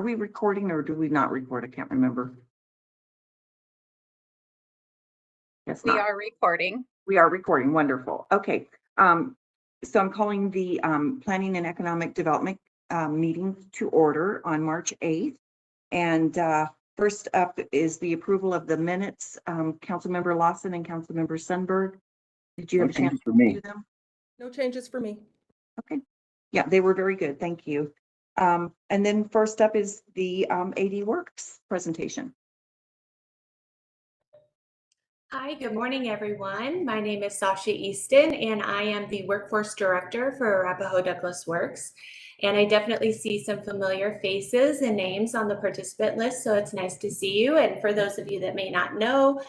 we recording or do we not record? I can't remember. Yes, We are recording. We are recording. Wonderful. Okay. So I'm calling the Planning and Economic Development meeting to order on March 8th. And first up is the approval of the minutes. Councilmember Lawson and Councilmember Sundberg. Did you have a chance to review them? No changes for me. Okay. Yeah, they were very good. Thank you. And then first up is the AD Works presentation. Hi, good morning, everyone. My name is Sasha Easton, and I am the Workforce Director for Arapahoe Douglas Works. And I definitely see some familiar faces and names on the participant list, so it's nice to see you. And for those of you that may not know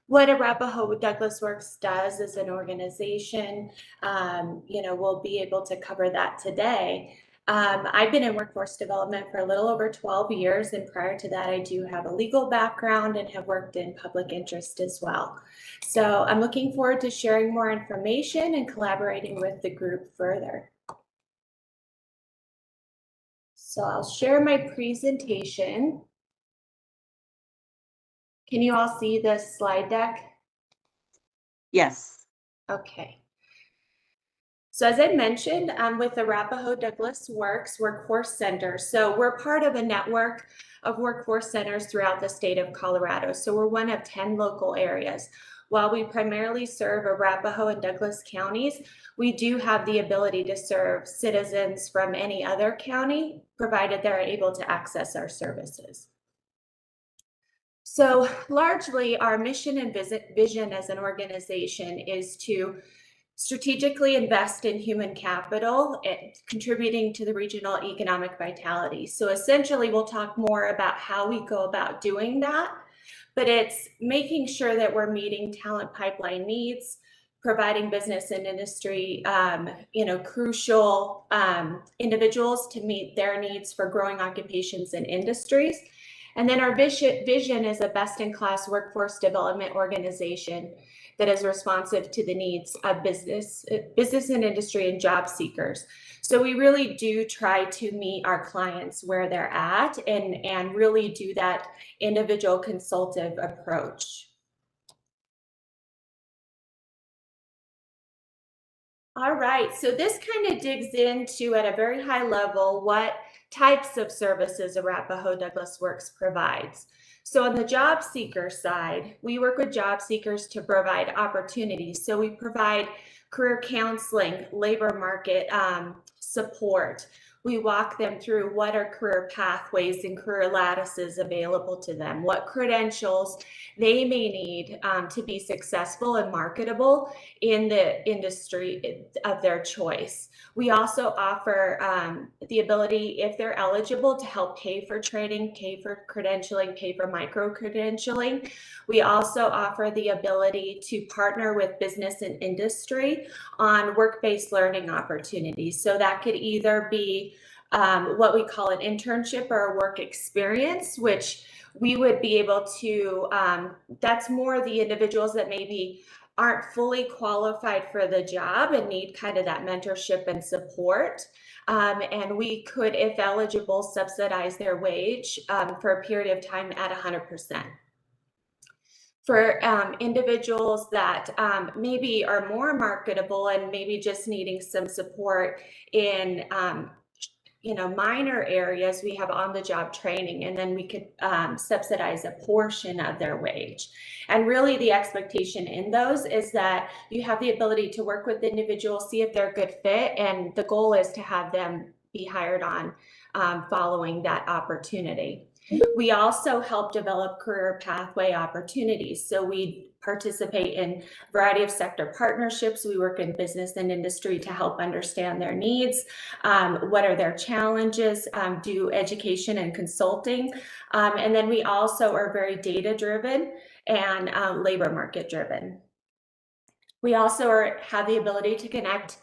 what Arapahoe Douglas Works does as an organization, we'll be able to cover that today. I've been in workforce development for a little over 12 years, and prior to that, I do have a legal background and have worked in public interest as well. So I'm looking forward to sharing more information and collaborating with the group further. So I'll share my presentation. Can you all see the slide deck? Yes. Okay. So as I mentioned, with Arapahoe Douglas Works Workforce Center, so we're part of a network of workforce centers throughout the state of Colorado. So we're one of 10 local areas. While we primarily serve Arapahoe and Douglas counties, we do have the ability to serve citizens from any other county, provided they're able to access our services. So largely our mission and vision as an organization is to strategically invest in human capital and contributing to the regional economic vitality. So essentially, we'll talk more about how we go about doing that, but it's making sure that we're meeting talent pipeline needs, providing business and industry, crucial individuals to meet their needs for growing occupations and industries. And then our vision is a best-in-class workforce development organization that is responsive to the needs of business and industry and job seekers. So we really do try to meet our clients where they're at and really do that individual consultative approach. All right, so this kind of digs into, at a very high level, what types of services Arapahoe Douglas Works provides. So on the job seeker side, we work with job seekers to provide opportunities. So we provide career counseling, labor market support. We walk them through what are career pathways and career lattices available to them, what credentials they may need to be successful and marketable in the industry of their choice. We also offer the ability, if they're eligible, to help pay for training, pay for credentialing, pay for micro-credentialing. We also offer the ability to partner with business and industry on work-based learning opportunities. So that could either be what we call an internship or a work experience, which we would be able to, that's more the individuals that maybe aren't fully qualified for the job and need kind of that mentorship and support. And we could, if eligible, subsidize their wage for a period of time at 100%. For individuals that maybe are more marketable and maybe just needing some support in minor areas, we have on-the-job training, and then we could subsidize a portion of their wage. And really the expectation in those is that you have the ability to work with the individual, see if they're a good fit, and the goal is to have them be hired on following that opportunity. We also help develop career pathway opportunities. So we participate in a variety of sector partnerships. We work in business and industry to help understand their needs, what are their challenges, do education and consulting. And then we also are very data-driven and labor market-driven. We also have the ability to connect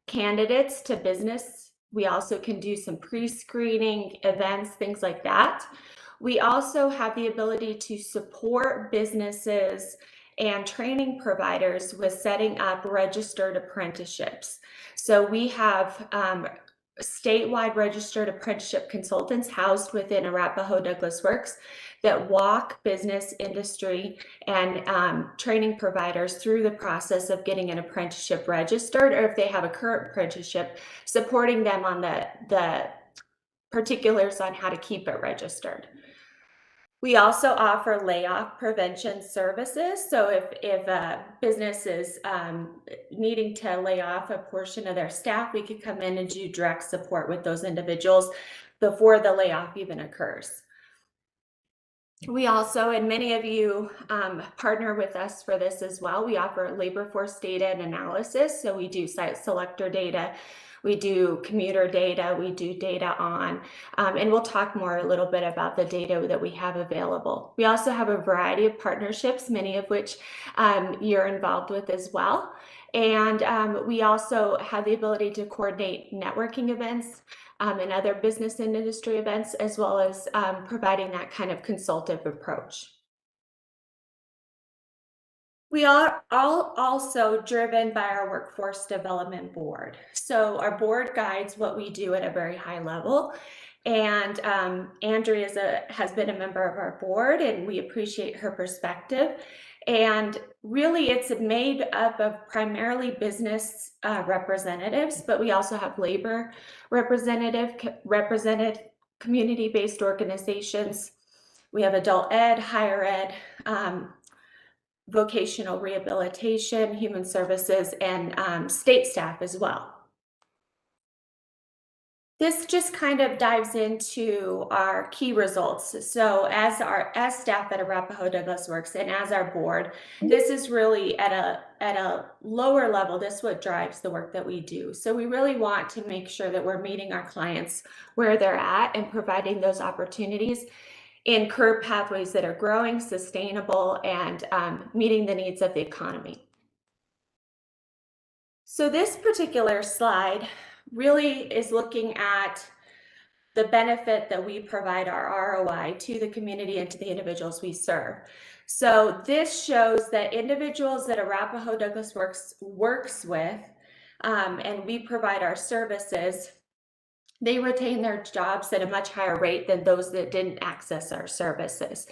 candidates to business. We also can do some pre-screening events, things like that. We also have the ability to support businesses and training providers with setting up registered apprenticeships. So we have statewide registered apprenticeship consultants housed within Arapahoe Douglas Works that walk business, industry, and training providers through the process of getting an apprenticeship registered, or if they have a current apprenticeship, supporting them on the particulars on how to keep it registered. We also offer layoff prevention services. So if a business is needing to lay off a portion of their staff, we could come in and do direct support with those individuals before the layoff even occurs. We also, and many of you partner with us for this as well, we offer labor force data and analysis. So we do site selector data, we do commuter data, we do data on, and we'll talk more a little bit about the data that we have available. We also have a variety of partnerships, many of which you're involved with as well. And we also have the ability to coordinate networking events and other business and industry events, as well as providing that kind of consultative approach. We are all also driven by our workforce development board. So our board guides what we do at a very high level. And Andrea has been a member of our board, and we appreciate her perspective. And really, it's made up of primarily business representatives, but we also have labor represented community-based organizations. We have adult ed, higher ed, vocational rehabilitation, human services, and state staff as well. This just kind of dives into our key results. So as staff at Arapahoe Douglas Works and as our board, this is really at a lower level. This is what drives the work that we do. So we really want to make sure that we're meeting our clients where they're at and providing those opportunities in career pathways that are growing, sustainable, and meeting the needs of the economy. So this particular slide really is looking at the benefit that we provide our ROI to the community and to the individuals we serve. So this shows that individuals that Arapahoe Douglas works with, and we provide our services, they retain their jobs at a much higher rate than those that didn't access our services.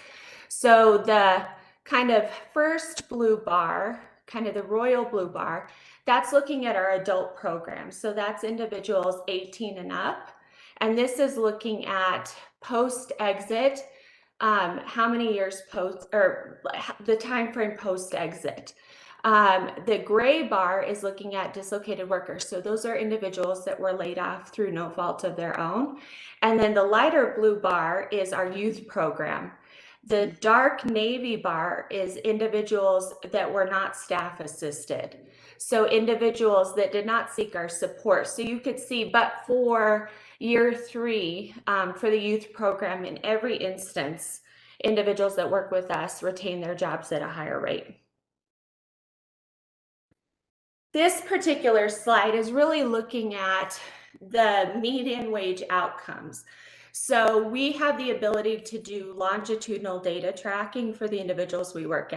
So the kind of first blue bar, kind of the royal blue bar, that's looking at our adult program. So that's individuals 18 and up. And this is looking at post-exit, how many years post, or the time frame post-exit. The gray bar is looking at dislocated workers. So those are individuals that were laid off through no fault of their own. And then the lighter blue bar is our youth program. The dark navy bar is individuals that were not staff assisted. So individuals that did not seek our support. So you could see, but for year 3, for the youth program, in every instance, individuals that work with us retain their jobs at a higher rate. This particular slide is really looking at the median wage outcomes. So we have the ability to do longitudinal data tracking for the individuals we work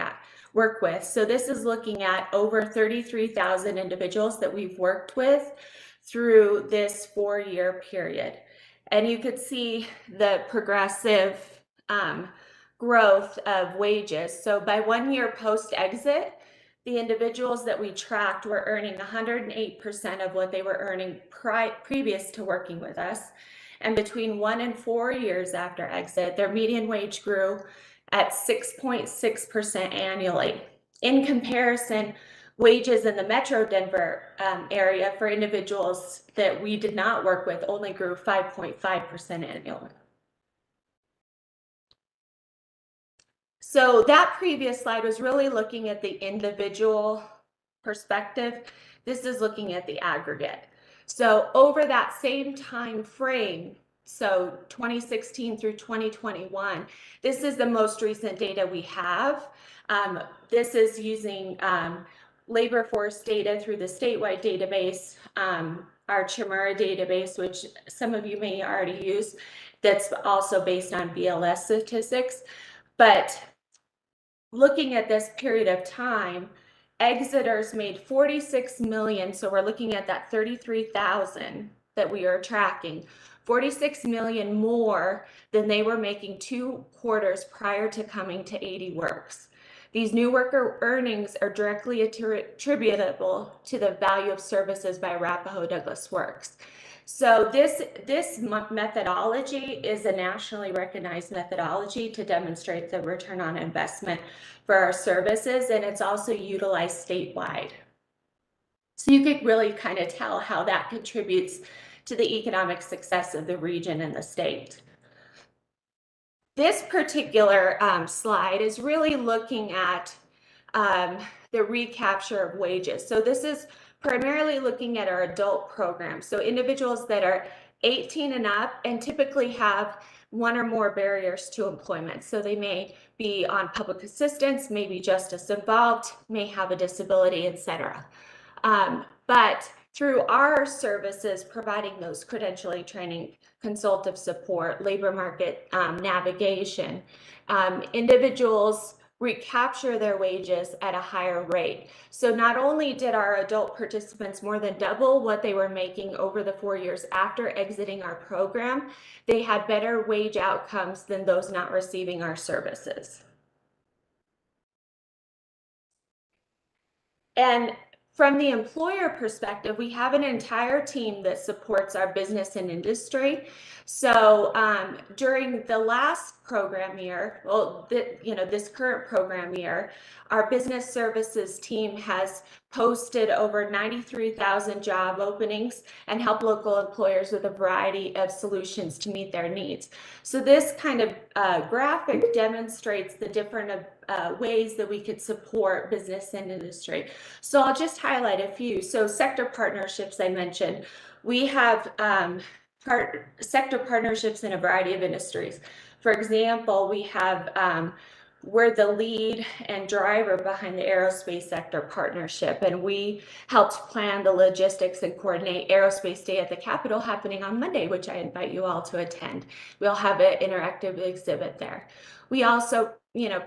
with. So this is looking at over 33,000 individuals that we've worked with through this 4-year period. And you could see the progressive growth of wages. So by 1 year post-exit, the individuals that we tracked were earning 108% of what they were earning previous to working with us. And between 1 and 4 years after exit, their median wage grew at 6.6% annually. In comparison, wages in the Metro Denver area for individuals that we did not work with only grew 5.5% annually. So that previous slide was really looking at the individual perspective. This is looking at the aggregate. So over that same time frame, so 2016 through 2021, this is the most recent data we have. This is using labor force data through the statewide database, our Chimera database, which some of you may already use, that's also based on BLS statistics. But looking at this period of time, exiters made 46 million. So we're looking at that 33,000 that we are tracking, 46 million more than they were making 2 quarters prior to coming to 80 Works. These new worker earnings are directly attributable to the value of services by Arapahoe Douglas Works. So this methodology is a nationally recognized methodology to demonstrate the return on investment for our services, and it's also utilized statewide. So you could really kind of tell how that contributes to the economic success of the region and the state. This particular slide is really looking at the recapture of wages. So this is primarily looking at our adult programs. So individuals that are 18 and up and typically have one or more barriers to employment. So they may be on public assistance, maybe justice involved, may have a disability, etc. But through our services, providing those credentialing training, consultative support, labor market navigation, individuals recapture their wages at a higher rate. So not only did our adult participants more than double what they were making over the 4 years after exiting our program, they had better wage outcomes than those not receiving our services. And from the employer perspective, we have an entire team that supports our business and industry. So during the last program year, this current program year, our business services team has posted over 93,000 job openings and helped local employers with a variety of solutions to meet their needs. So this kind of graphic demonstrates the different ways that we could support business and industry. So I'll just highlight a few. So sector partnerships, I mentioned. We have sector partnerships in a variety of industries. For example, we have we're the lead and driver behind the aerospace sector partnership, and we helped plan the logistics and coordinate Aerospace Day at the Capitol happening on Monday, which I invite you all to attend. We'll have an interactive exhibit there. We also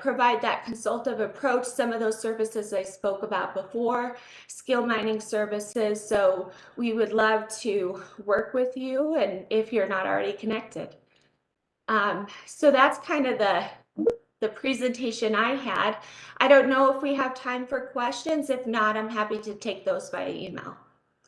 provide that consultative approach, some of those services I spoke about before, skill mining services. So we would love to work with you, and if you're not already connected. So that's kind of the presentation I had. I don't know if we have time for questions. If not, I'm happy to take those via email.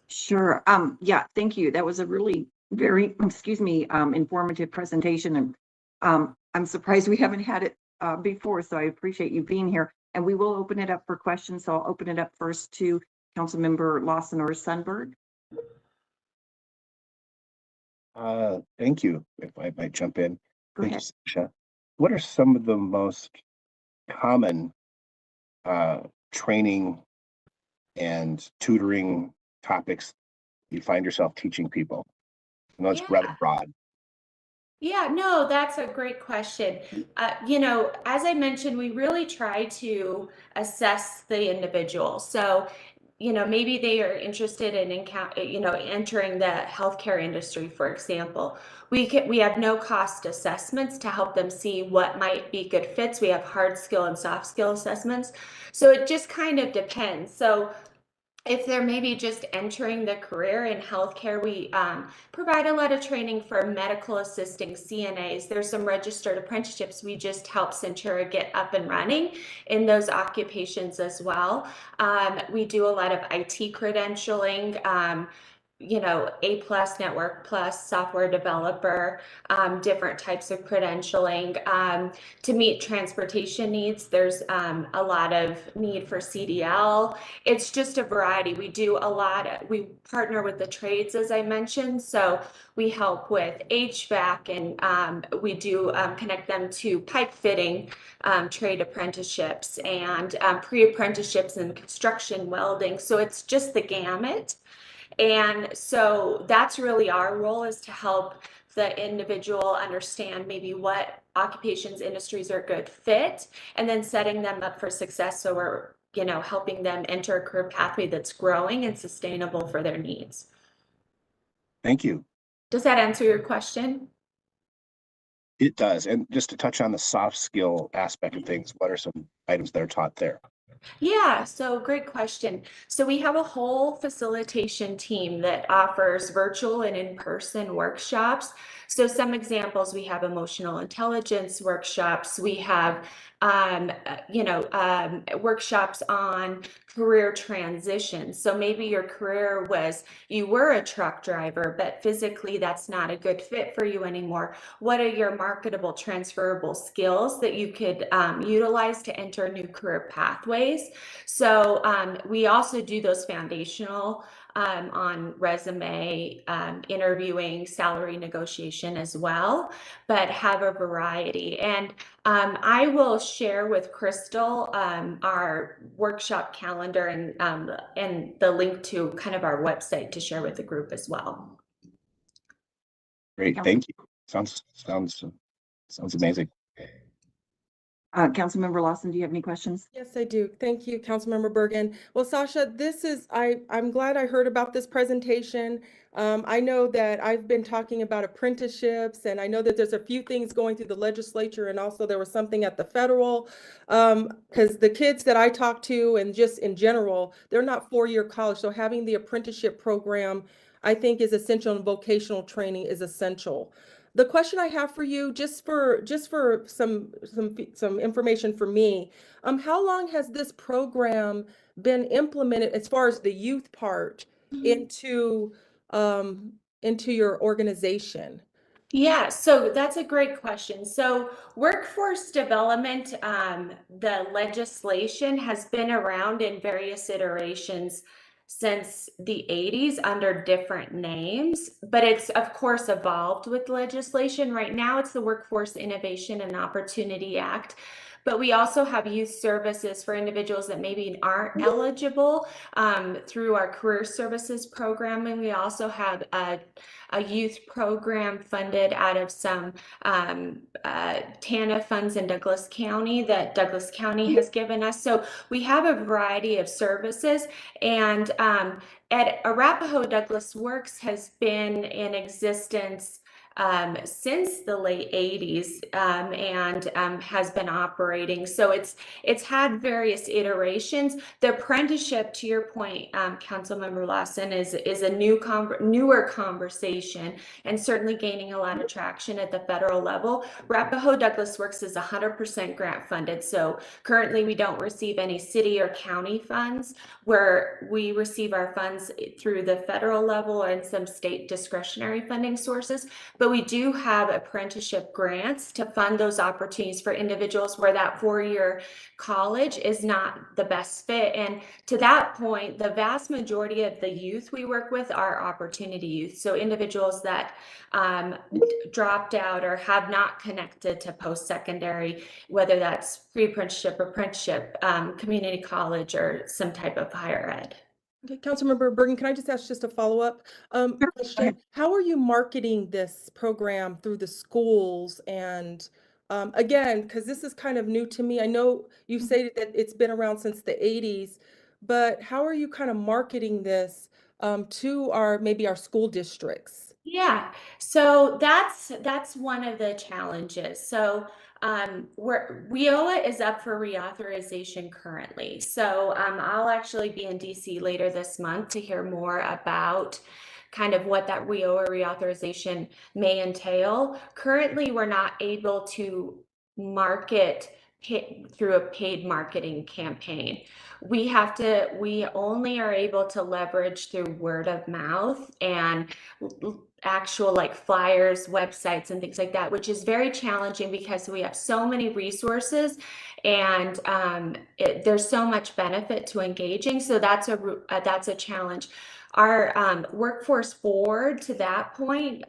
Sure. Yeah, thank you. That was a really very, informative presentation. And I'm surprised we haven't had it before, so I appreciate you being here. And we will open it up for questions. So I'll open it up first to Councilmember Lawson or Sundberg. Thank you. If I might jump in. Go Thank ahead. you, Sasha. What are some of the most common training and tutoring topics you find yourself teaching people? I know it's rather broad. Yeah, no, that's a great question. As I mentioned, we really try to assess the individual. So, maybe they are interested in entering the healthcare industry, for example. We have no cost assessments to help them see what might be good fits. We have hard skill and soft skill assessments. So it just kind of depends. So if they're maybe just entering the career in healthcare, we provide a lot of training for medical assisting CNAs. There's some registered apprenticeships. We just help Centura get up and running in those occupations as well. We do a lot of IT credentialing, A+, Network Plus, software developer, different types of credentialing. To meet transportation needs, there's a lot of need for CDL. It's just a variety. We do a lot. We partner with the trades, as I mentioned. So we help with HVAC, and we do connect them to pipe fitting trade apprenticeships and pre-apprenticeships in construction welding. So it's just the gamut. And so that's really our role, is to help the individual understand maybe what occupations, industries are a good fit, and then setting them up for success. So we're, helping them enter a career pathway that's growing and sustainable for their needs. Thank you. Does that answer your question? It does. And just to touch on the soft skill aspect of things, what are some items that are taught there? Yeah, so great question. So we have a whole facilitation team that offers virtual and in-person workshops. So some examples, we have emotional intelligence workshops. We have, workshops on career transition. So maybe your career was, you were a truck driver, but physically that's not a good fit for you anymore. What are your marketable, transferable skills that you could utilize to enter new career pathways? So we also do those foundational on resume, interviewing, salary negotiation as well, but have a variety. And I will share with Crystal our workshop calendar and the link to kind of our website to share with the group as well. Great, thank you. Sounds amazing. Councilmember Lawson, do you have any questions? Yes, I do. Thank you, Councilmember Bergan. Well, Sasha, I'm glad I heard about this presentation. I know that I've been talking about apprenticeships, and I know that there's a few things going through the legislature, and also there was something at the federal, because the kids that I talk to and just in general, they're not four-year college. So having the apprenticeship program, I think, is essential, and vocational training is essential. The question I have for you, just for some information for me, how long has this program been implemented as far as the youth part into your organization? Yeah, so that's a great question. So workforce development, the legislation has been around in various iterations since the 80s under different names, but it's of course evolved with legislation. Right now, it's the Workforce Innovation and Opportunity Act. But we also have youth services for individuals that maybe aren't eligible through our career services program. And we also have a youth program funded out of some TANF funds in Douglas County that Douglas County has given us. So we have a variety of services, and at Arapahoe Douglas Works has been in existence since the late 80s and has been operating. So it's had various iterations. The apprenticeship, to your point, Councilmember Lawson, is a newer conversation and certainly gaining a lot of traction at the federal level. Arapahoe Douglas Works is 100% grant funded. So currently we don't receive any city or county funds, where we receive our funds through the federal level and some state discretionary funding sources. But we do have apprenticeship grants to fund those opportunities for individuals where that four-year college is not the best fit. And to that point, the vast majority of the youth we work with are opportunity youth. So individuals that dropped out or have not connected to post-secondary, whether that's pre-apprenticeship, apprenticeship, community college, or some type of higher ed. Okay, Councilmember Bergen, can I just ask just a follow-up question? How are you marketing this program through the schools? And again, because this is kind of new to me, I know you stated that it's been around since the 80s, but how are you kind of marketing this to maybe our school districts? Yeah, so that's one of the challenges. So WIOA is up for reauthorization currently. So I'll actually be in DC later this month to hear more about kind of what that WIOA reauthorization may entail. Currently, we're not able to market through a paid marketing campaign. We only are able to leverage through word of mouth and actual like flyers, websites, and things like that, which is very challenging because we have so many resources and there's so much benefit to engaging. So that's a challenge. Our workforce board, to that point,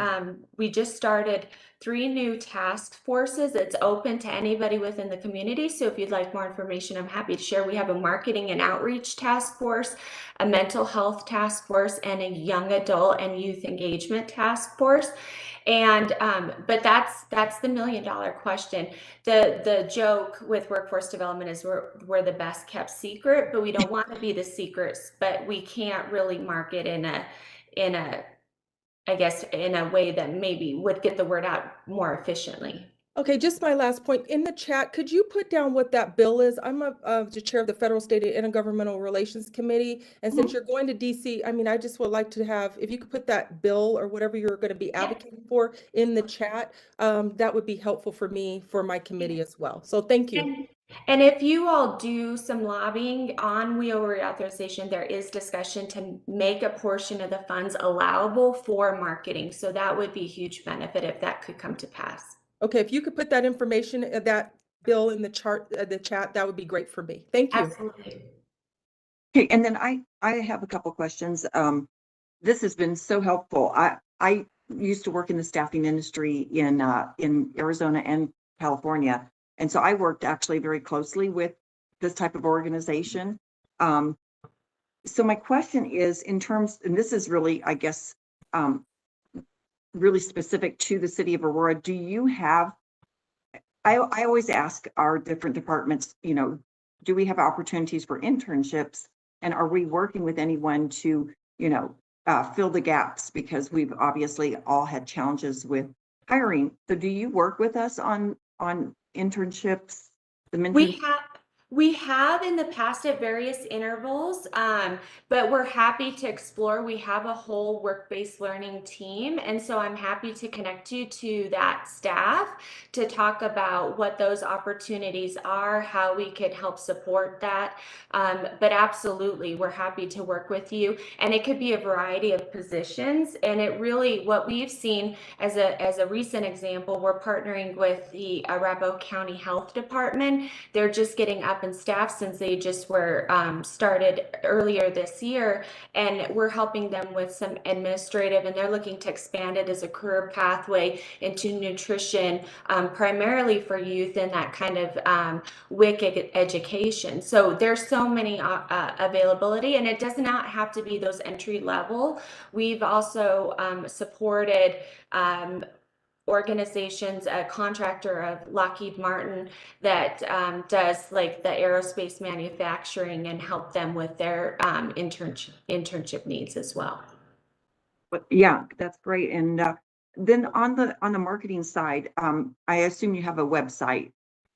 we just started 3 new task forces. It's open to anybody within the community. So if you'd like more information, I'm happy to share. We have a marketing and outreach task force, a mental health task force, and a young adult and youth engagement task force. And but that's the $1 million question. The joke with workforce development is we're the best kept secret, but we don't want to be the secrets, but we can't really market in a I guess in a way that maybe would get the word out more efficiently. Okay, just my last point. In the chat, could you put down what that bill is? I'm the chair of the Federal, State, and Intergovernmental Relations Committee. And since you're going to DC, I mean, I just would like to have, if you could put that bill or whatever you're going to be advocating for in the chat, that would be helpful for me, for my committee as well. So thank you. And if you all do some lobbying on wheel reauthorization, there is discussion to make a portion of the funds allowable for marketing. So that would be a huge benefit if that could come to pass. Okay, if you could put that information, that bill in the chart, the chat, that would be great for me. Thank you. Absolutely. Okay, and then I have a couple questions. This has been so helpful. I used to work in the staffing industry in Arizona and California, and so I worked actually very closely with this type of organization. So my question is, in terms, and this is really, I guess, really specific to the city of Aurora, do you have, I always ask our different departments, you know, do we have opportunities for internships, and are we working with anyone to, you know, fill the gaps, because we've obviously all had challenges with hiring. So do you work with us on internships? We have in the past at various intervals, but we're happy to explore. We have a whole work-based learning team, and so I'm happy to connect you to that staff to talk about what those opportunities are, how we could help support that. But absolutely, we're happy to work with you, and it could be a variety of positions. And it really, what we've seen as a recent example, we're partnering with the Arapahoe County Health Department. They're just getting up in staff since they just were started earlier this year, and we're helping them with some administrative, and they're looking to expand it as a career pathway into nutrition, primarily for youth in that kind of WIC education. So there's so many availability, and it does not have to be those entry level. We've also supported organizations, a contractor of Lockheed Martin that does like the aerospace manufacturing, and help them with their internship needs as well. But yeah, that's great. And then on the marketing side, I assume you have a website.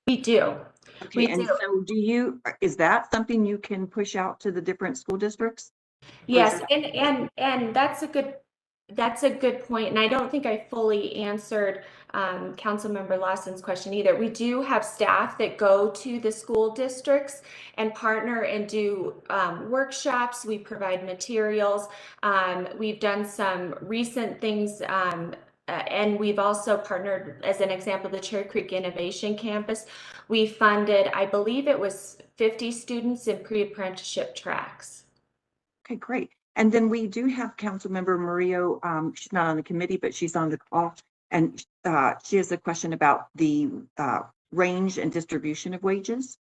We do. Okay, and so is that something you can push out to the different school districts? Yes, and that's a good point, and I don't think I fully answered Councilmember Lawson's question either. We do have staff that go to the school districts and partner and do workshops. We provide materials. We've done some recent things, and we've also partnered, as an example, the Cherry Creek Innovation Campus. We funded, I believe it was 50 students in pre-apprenticeship tracks. Okay, great. And then we do have Councilmember Murillo. She's not on the committee, but she's on the call, and she has a question about the range and distribution of wages.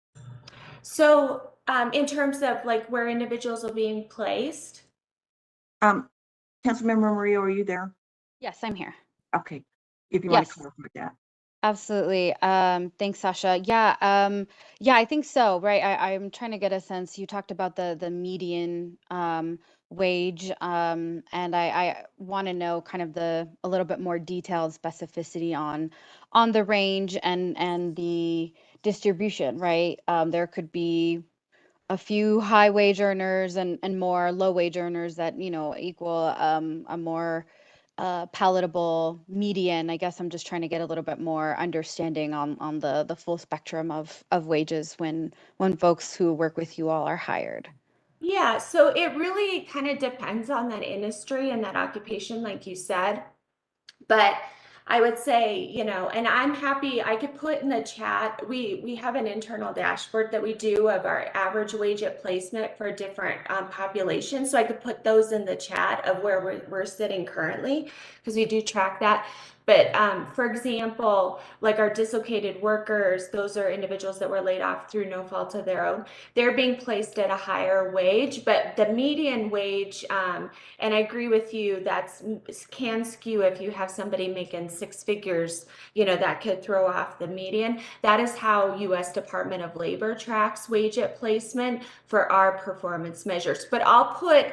So in terms of like where individuals are being placed. Councilmember Murillo, are you there? Yes, I'm here. Okay, if you want to clarify that. Absolutely. Thanks, Sasha. Yeah, I think so, right? I'm trying to get a sense. You talked about the median wage, and I want to know kind of a little bit more detailed specificity on the range and the distribution, right? There could be a few high wage earners and more low wage earners that, you know, equal a more palatable median. I guess I'm just trying to get a little bit more understanding on the full spectrum of wages when folks who work with you all are hired. Yeah, so it really kind of depends on that industry and that occupation, like you said. But I would say, you know, and I'm happy, I could put in the chat, we have an internal dashboard that we do of our average wage at placement for different populations. So I could put those in the chat of where we're sitting currently, because we do track that. But for example, like our dislocated workers, those are individuals that were laid off through no fault of their own. They're being placed at a higher wage, but the median wage, and I agree with you, can skew if you have somebody making six figures, you know, that could throw off the median. That is how U.S. Department of Labor tracks wage at placement for our performance measures. But I'll put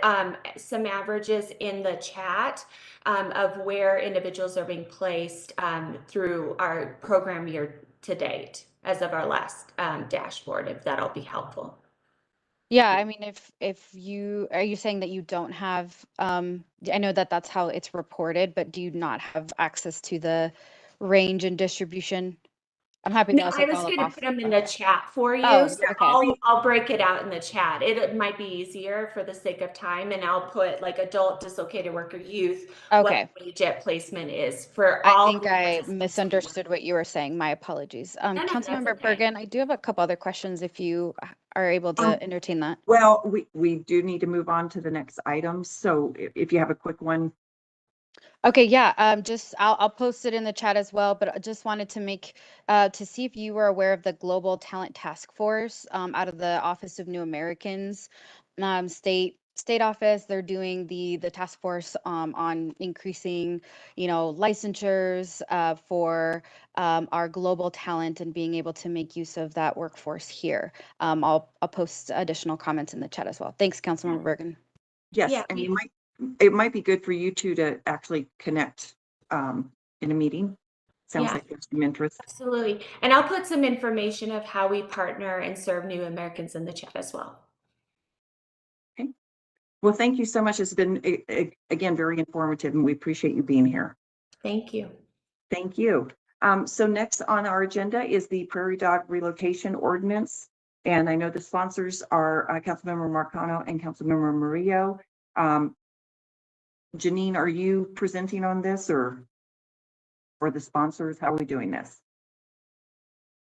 some averages in the chat of where individuals are being placed through our program year to date as of our last dashboard, if that'll be helpful. Yeah, I mean, if you are you saying that you don't have, I know that that's how it's reported, but do you not have access to the range and distribution? I'm happy to No, also I was follow going to up. put them in the chat for you. Oh, So okay. I'll break it out in the chat. It might be easier for the sake of time, and I'll put like adult, dislocated worker, youth, Okay. what wage at placement is for I all. think I misunderstood what you were saying. My apologies. No, that's Councilmember okay. Bergan, I do have a couple other questions if you are able to entertain that. Well, we do need to move on to the next item. So if you have a quick one. Okay, yeah, just I'll post it in the chat as well, but I just wanted to make to see if you were aware of the Global Talent Task Force out of the Office of New Americans state office. They're doing the task force on increasing, licensures for our global talent and being able to make use of that workforce here. I'll post additional comments in the chat as well. Thanks, Councilmember Bergan. Yes, Yeah, and it might be good for you two to actually connect in a meeting. Sounds Yeah. like there's some interest. absolutely. And I'll put some information of how we partner and serve new Americans in the chat as well. Okay. Well, thank you so much. It's been, again, very informative, and we appreciate you being here. Thank you. Thank you. So next on our agenda is the Prairie Dog Relocation Ordinance. And I know the sponsors are Councilmember Marcano and Councilmember Murillo. Janine, are you presenting on this or the sponsors? How are we doing this?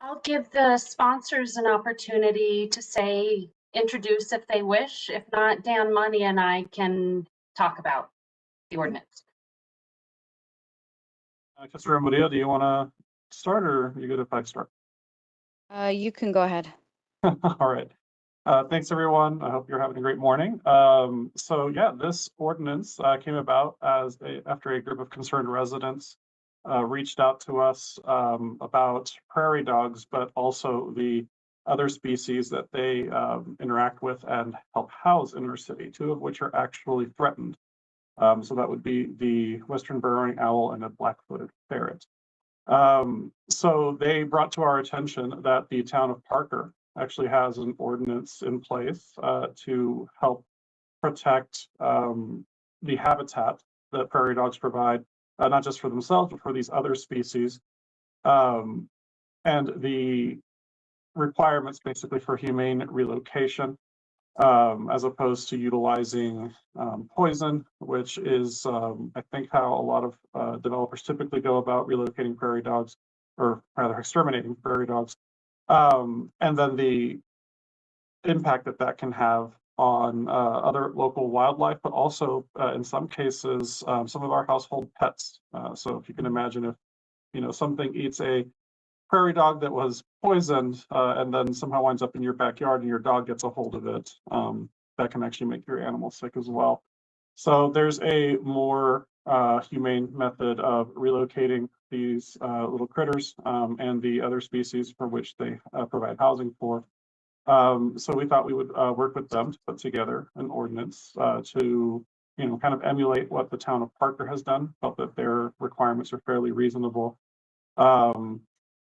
I'll give the sponsors an opportunity to introduce if they wish. If not, Dan, Money, and I can talk about the ordinance. Councilor Murillo, do you want to start, or are you good if I start? You can go ahead. All right. Thanks, everyone. I hope you're having a great morning. So yeah, this ordinance came about after a group of concerned residents reached out to us about prairie dogs, but also the other species that they interact with and help house in our city, two of which are actually threatened. So that would be the western burrowing owl and a black-footed ferret. So they brought to our attention that the town of Parker actually has an ordinance in place to help protect the habitat that prairie dogs provide, not just for themselves, but for these other species. And the requirements basically for humane relocation, as opposed to utilizing poison, which is, I think, how a lot of developers typically go about relocating prairie dogs, or rather exterminating prairie dogs. And then the impact that can have on other local wildlife, but also in some cases, some of our household pets. So if you can imagine if, something eats a prairie dog that was poisoned and then somehow winds up in your backyard and your dog gets a hold of it, that can actually make your animal sick as well. So there's a more humane method of relocating these little critters and the other species for which they provide housing for. So we thought we would work with them to put together an ordinance to, kind of emulate what the town of Parker has done, felt that their requirements are fairly reasonable.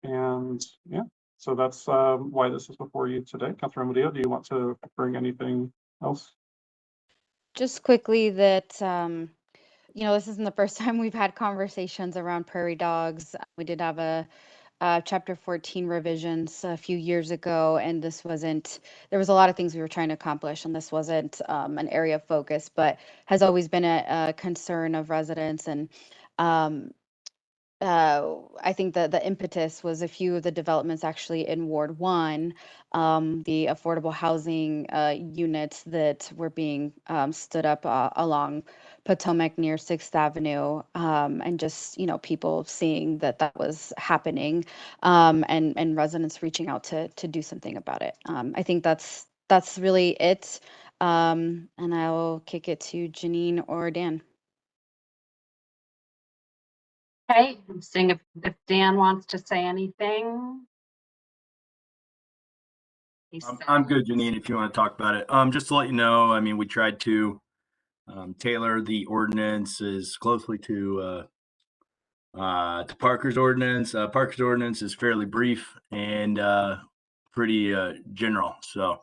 And yeah, so that's why this is before you today. Councilor Murillo, do you want to bring anything else? Just quickly that, this isn't the first time we've had conversations around prairie dogs. We did have a Chapter 14 revisions a few years ago, and there was a lot of things we were trying to accomplish, and this wasn't an area of focus, but has always been a concern of residents. And I think that the impetus was a few of the developments actually in Ward 1, the affordable housing units that were being stood up along Potomac near 6th Avenue, and just, people seeing that was happening, and residents reaching out to do something about it. I think that's really it. And I'll kick it to Janine or Dan. Okay, I'm seeing if Dan wants to say anything. I'm good, Janine, if you want to talk about it. Just to let you know, I mean, we tried to tailor the ordinance as closely to Parker's ordinance. Parker's ordinance is fairly brief and pretty general. So,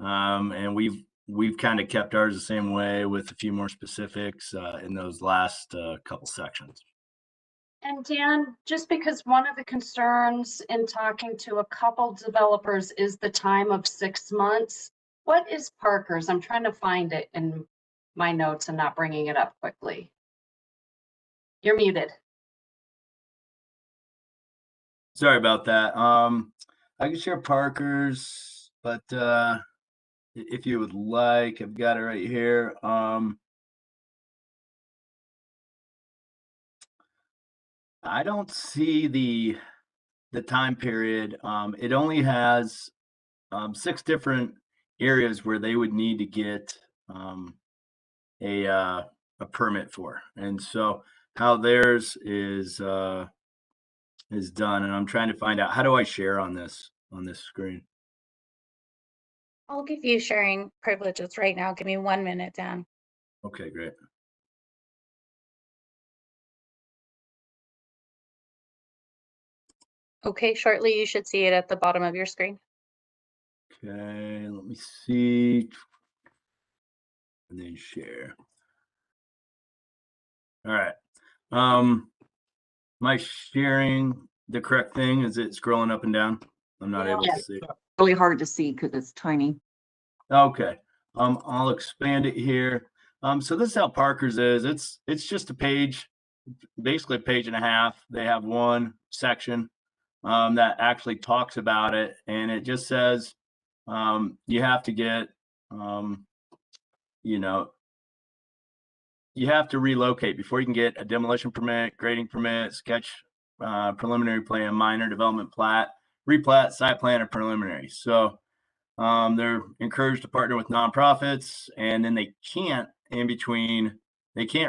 and we've kind of kept ours the same way with a few more specifics in those last couple sections. And Dan, just because one of the concerns in talking to a couple developers is the time of 6 months, what is Parker's? I'm trying to find it in my notes and not bringing it up quickly. You're muted. Sorry about that. I can share Parker's, but if you would like, I've got it right here. I don't see the time period. It only has 6 different areas where they would need to get a permit for, and so how theirs is done. And I'm trying to find out, how do I share on this screen? I'll give you sharing privileges right now. Give me 1 minute, Dan. Okay, great. Okay, shortly you should see it at the bottom of your screen. Okay, let me see. And then share. All right. Am I sharing the correct thing? Is it scrolling up and down? I'm not able to see. Really hard to see because it's tiny. Okay. I'll expand it here. So this is how Parker's is. It's just a page, basically a page and a half. They have one section that actually talks about it, and it just says you have to get you have to relocate before you can get a demolition permit, grading permit, sketch, preliminary plan, minor development plat, replat, site plan, or preliminary. So they're encouraged to partner with nonprofits, and then they can't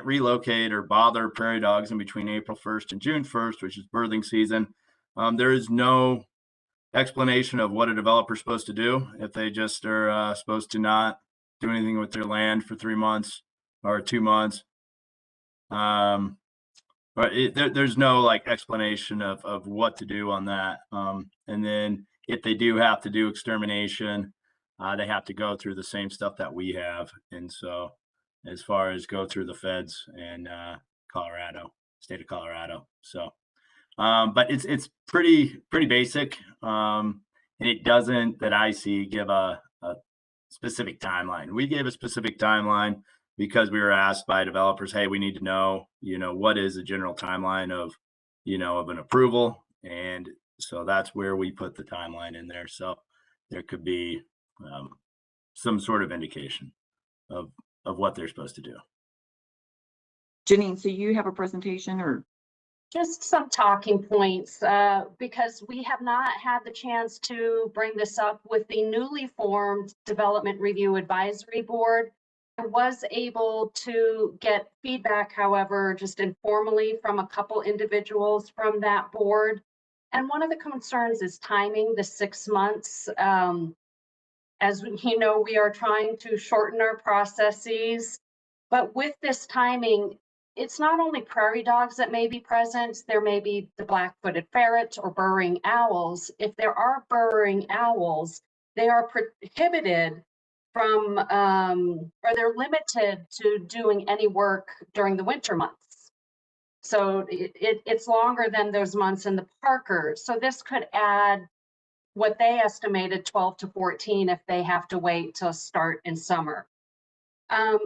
relocate or bother prairie dogs in between April 1st and June 1st, which is birthing season. There is no explanation of what a developer is supposed to do if they just are supposed to not do anything with their land for 3 months or 2 months. But there's no like explanation of what to do on that. And then if they do have to do extermination, they have to go through the same stuff that we have. And so as far as go through the feds in state of Colorado. So, but it's pretty basic. And it doesn't, that I see, give a specific timeline. We gave a specific timeline because we were asked by developers, hey, we need to know, what is the general timeline of an approval. And so that's where we put the timeline in there. So there could be some sort of indication of what they're supposed to do. Janine, so you have a presentation or? Just some talking points, because we have not had the chance to bring this up with the newly formed Development Review Advisory Board. I was able to get feedback, however, just informally from a couple individuals from that board. And one of the concerns is timing, the 6 months. As you know, we are trying to shorten our processes, but with this timing, it's not only prairie dogs that may be present, there may be the black-footed ferret or burrowing owls. If there are burrowing owls, they are prohibited from, or they're limited to doing any work during the winter months. So it's longer than those months in the Parker. So this could add what they estimated 12 to 14 if they have to wait till start in summer. A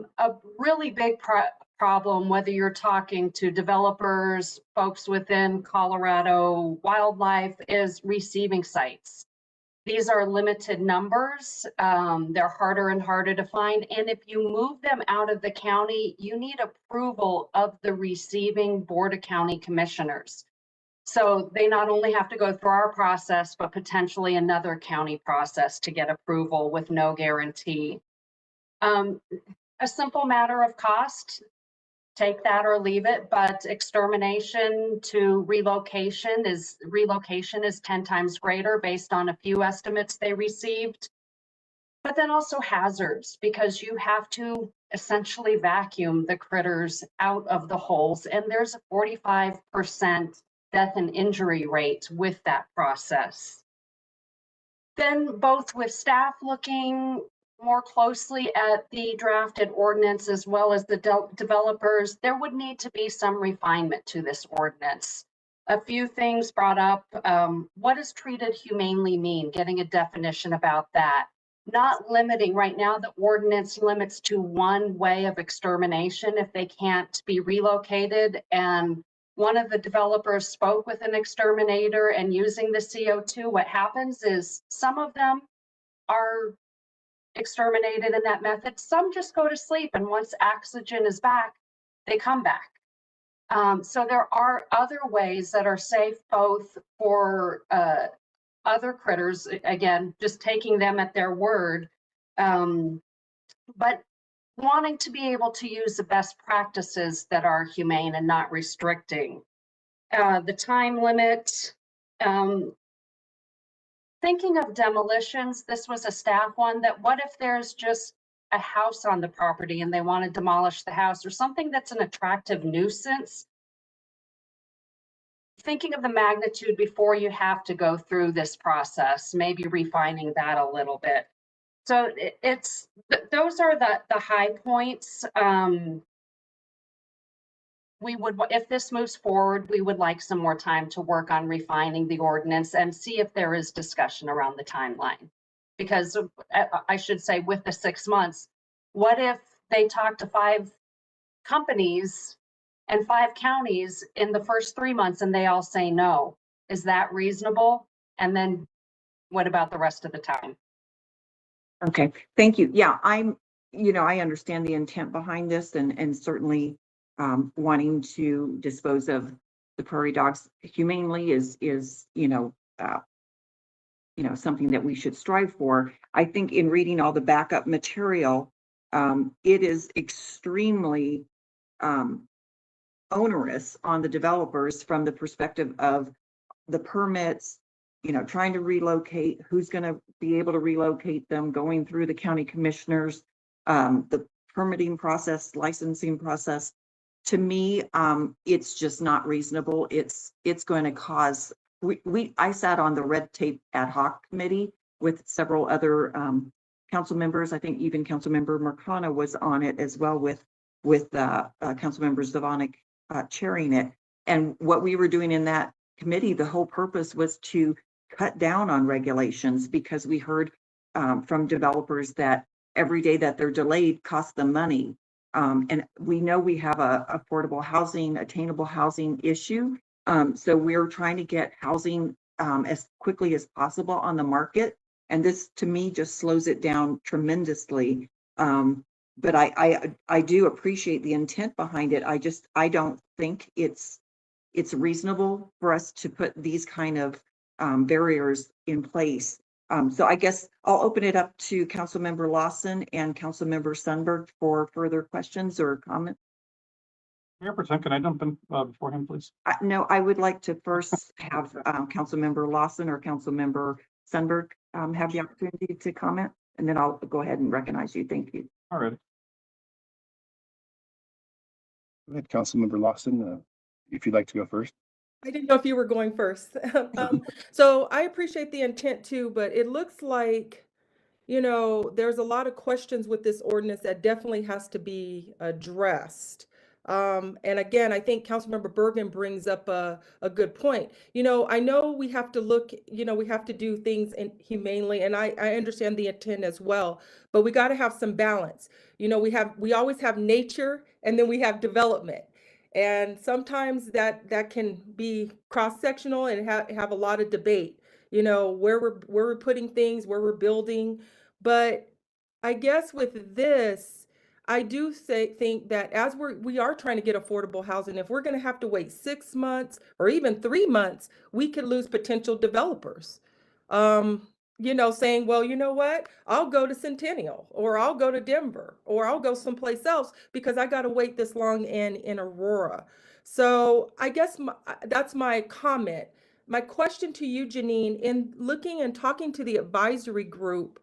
really big problem, whether you're talking to developers, folks within Colorado wildlife, is receiving sites. These are limited numbers. They're harder and harder to find. And if you move them out of the county, you need approval of the receiving Board of County Commissioners. So they not only have to go through our process, but potentially another county process to get approval with no guarantee. A simple matter of cost, take that or leave it, but extermination to relocation is 10 times greater based on a few estimates they received. But then also hazards, because you have to essentially vacuum the critters out of the holes. And there's a 45% death and injury rate with that process. Then both with staff looking more closely at the drafted ordinance as well as the developers, there would need to be some refinement to this ordinance. A few things brought up. What does treated humanely mean? Getting a definition about that. Not limiting, right now the ordinance limits to one way of extermination if they can't be relocated. And one of the developers spoke with an exterminator, and using the CO2, what happens is some of them are exterminated in that method. Some just go to sleep, and once oxygen is back, they come back. So there are other ways that are safe both for other critters, again, just taking them at their word, but wanting to be able to use the best practices that are humane and not restricting. The time limit, thinking of demolitions, this was a staff one, that what if there's just a house on the property and they want to demolish the house or something that's an attractive nuisance? Thinking of the magnitude before you have to go through this process, maybe refining that a little bit. So those are the high points. We would, if this moves forward, we would like some more time to work on refining the ordinance and see if there is discussion around the timeline. Because I should say, with the 6 months, what if they talk to 5 companies and 5 counties in the first 3 months and they all say no? Is that reasonable? And then what about the rest of the time? Okay, thank you. Yeah, I understand the intent behind this, and certainly wanting to dispose of the prairie dogs humanely is something that we should strive for. I think in reading all the backup material, it is extremely onerous on the developers from the perspective of the permits, trying to relocate, who's going to be able to relocate them, going through the county commissioners, the permitting process, licensing process. To me, it's just not reasonable. It's going to cause, I sat on the red tape ad hoc committee with several other council members. I think even Councilmember Mercano was on it as well, with Councilmember Zvonik chairing it. And what we were doing in that committee, the whole purpose was to cut down on regulations, because we heard from developers that every day that they're delayed costs them money. And we know we have a affordable housing, attainable housing issue. So we're trying to get housing as quickly as possible on the market. And this, to me, just slows it down tremendously. But I do appreciate the intent behind it. I don't think it's reasonable for us to put these kind of barriers in place. So I guess I'll open it up to Councilmember Lawson and Councilmember Sundberg for further questions or comments. Mayor Pro Tem, can I jump in before him, please? No, I would like to first have Councilmember Lawson or Councilmember Sundberg have the opportunity to comment, and then I'll go ahead and recognize you. Thank you. All right. Go ahead, Councilmember Lawson, if you'd like to go first. I didn't know if you were going first. So I appreciate the intent too, but it looks like, there's a lot of questions with this ordinance that definitely has to be addressed. And again, I think Councilmember Bergan brings up a good point. I know we have to look, we have to do things humanely, and I understand the intent as well, but we got to have some balance. We always have nature, and then we have development. And sometimes that can be cross-sectional and have a lot of debate, where we're putting things, where we're building. But I guess with this, I do think that as we are trying to get affordable housing, if we're going to have to wait 6 months or even 3 months, we could lose potential developers. Saying, well, you know what, I'll go to Centennial, or I'll go to Denver, or I'll go someplace else because I got to wait this long in Aurora. So I guess that's my comment. My question to you, Janine, in looking and talking to the advisory group,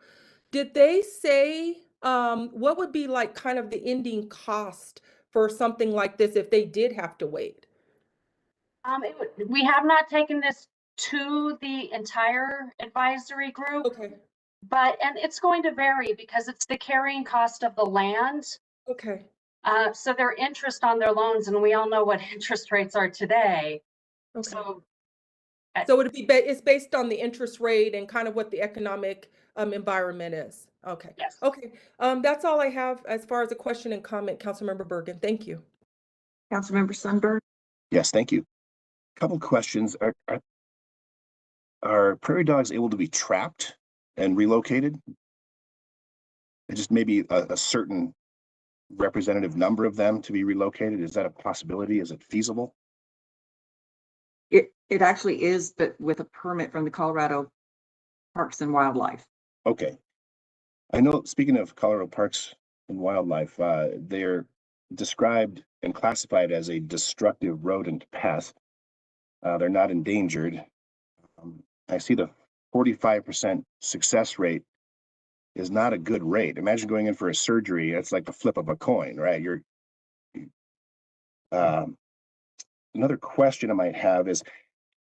did they say what would be like kind of the ending cost for something like this if they did have to wait? We have not taken this to the entire advisory group, Okay, and it's going to vary because it's the carrying cost of the land. okay. So their interest on their loans, and we all know what interest rates are today. Okay. So So it'd be it's based on the interest rate and kind of what the economic environment is. Okay. yes. Okay. That's all I have as far as a question and comment, Councilmember Bergan. Thank you. Councilmember Sundberg. Yes, thank you. Couple questions. Are prairie dogs able to be trapped and relocated? And just maybe a certain representative number of them to be relocated? Is that a possibility? Is it feasible? It actually is, but with a permit from the Colorado Parks and Wildlife. Okay. I know, speaking of Colorado Parks and Wildlife, they're described and classified as a destructive rodent pest. They're not endangered. I see the 45% success rate is not a good rate. Imagine going in for a surgery. It's like the flip of a coin, right? Another question I might have is,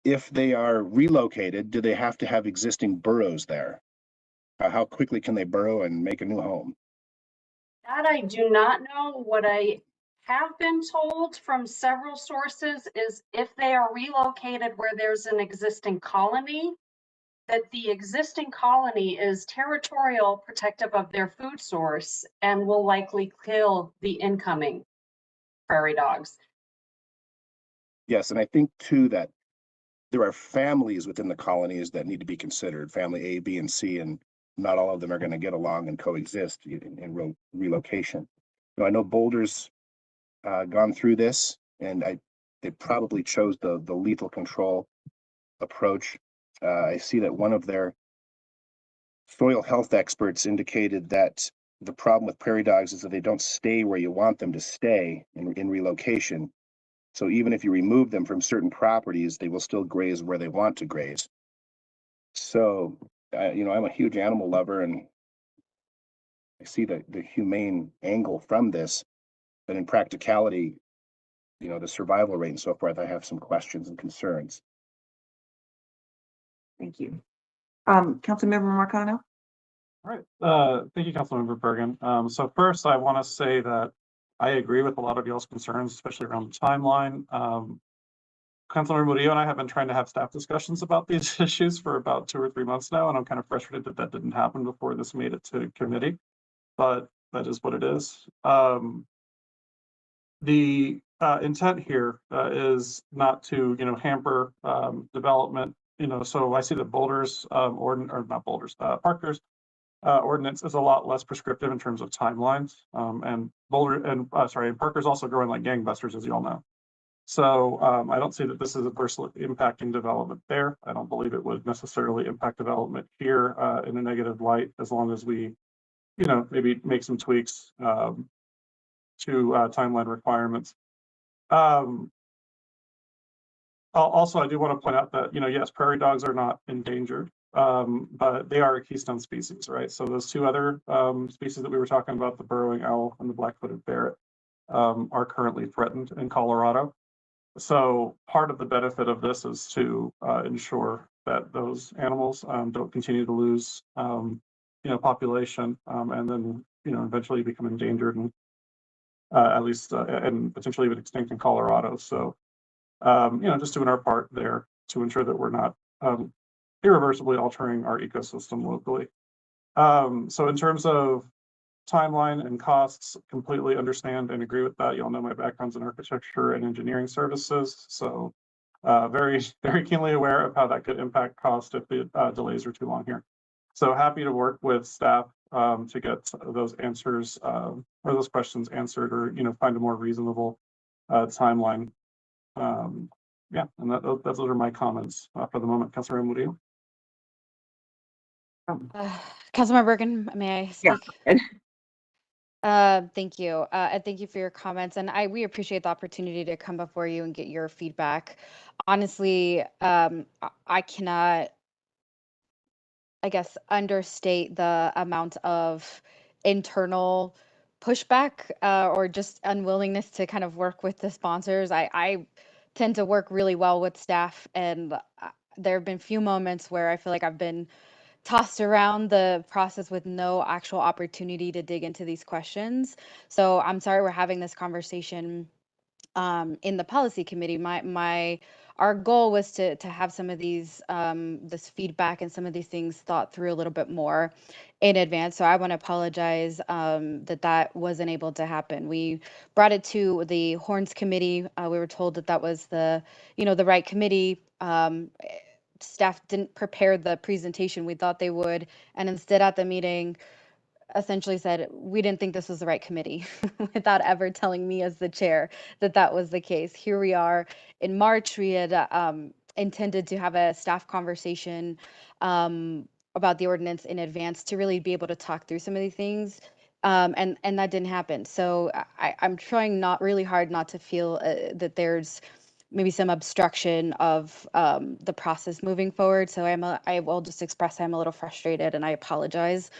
if they are relocated, do they have to have existing burrows there? How quickly can they burrow and make a new home? That I do not know. What I have been told from several sources is if they are relocated where there's an existing colony, that the existing colony is territorial, protective of their food source, and will likely kill the incoming prairie dogs. Yes, and I think too that there are families within the colonies that need to be considered, family A, B, and C, and not all of them are going to get along and coexist in relocation. I know Boulder's gone through this, and they probably chose the lethal control approach. I see that one of their soil health experts indicated that the problem with prairie dogs is that they don't stay where you want them to stay in relocation. So even if you remove them from certain properties, they will still graze where they want to graze. So, I'm a huge animal lover, and I see the humane angle from this, but in practicality, the survival rate and so forth, I have some questions and concerns. Thank you. Councilmember Marcano. All right. Thank you, Councilmember Bergan. So first, I want to say that I agree with a lot of y'all's concerns, especially around the timeline. Councilmember Murillo and I have been trying to have staff discussions about these issues for about 2 or 3 months now, and I'm kind of frustrated that that didn't happen before this made it to committee, but that is what it is. The intent here is not to, hamper development. So I see that Boulder's Parker's ordinance is a lot less prescriptive in terms of timelines. And Parker's also growing like gangbusters, as you all know. So I don't see that this is adversely impacting development there. I don't believe it would necessarily impact development here in a negative light, as long as we, maybe make some tweaks to timeline requirements. Also, I do want to point out that, yes, prairie dogs are not endangered, but they are a keystone species, right? So those 2 other species that we were talking about, the burrowing owl and the black-footed ferret, are currently threatened in Colorado. So part of the benefit of this is to ensure that those animals don't continue to lose, population, and then, eventually become endangered and at least and potentially even extinct in Colorado. So, just doing our part there to ensure that we're not irreversibly altering our ecosystem locally. So in terms of timeline and costs, completely understand and agree with that. You all know my background's in architecture and engineering services, so very, very keenly aware of how that could impact cost if the delays are too long here. So happy to work with staff to get those answers or those questions answered, or find a more reasonable timeline. Yeah, and those are my comments for the moment. Councilor Murillo. Councilmember Bergan, may I speak? Yeah. Thank you. And thank you for your comments. And we appreciate the opportunity to come before you and get your feedback. Honestly, I cannot, I guess, understate the amount of internal pushback or just unwillingness to kind of work with the sponsors. I tend to work really well with staff, and there have been few moments where I feel like I've been tossed around the process with no actual opportunity to dig into these questions. So I'm sorry we're having this conversation in the policy committee. Our goal was to have some of these this feedback and some of these things thought through a little bit more in advance. So I want to apologize that wasn't able to happen. We brought it to the Horns committee. We were told that was the the right committee. Staff didn't prepare the presentation we thought they would, and instead at the meeting essentially said, we didn't think this was the right committee without ever telling me as the chair that was the case. Here we are in March. We had intended to have a staff conversation about the ordinance in advance to really be able to talk through some of these things. And that didn't happen. So I'm trying really hard not to feel that there's maybe some obstruction of the process moving forward. So I will just express I'm a little frustrated, and I apologize.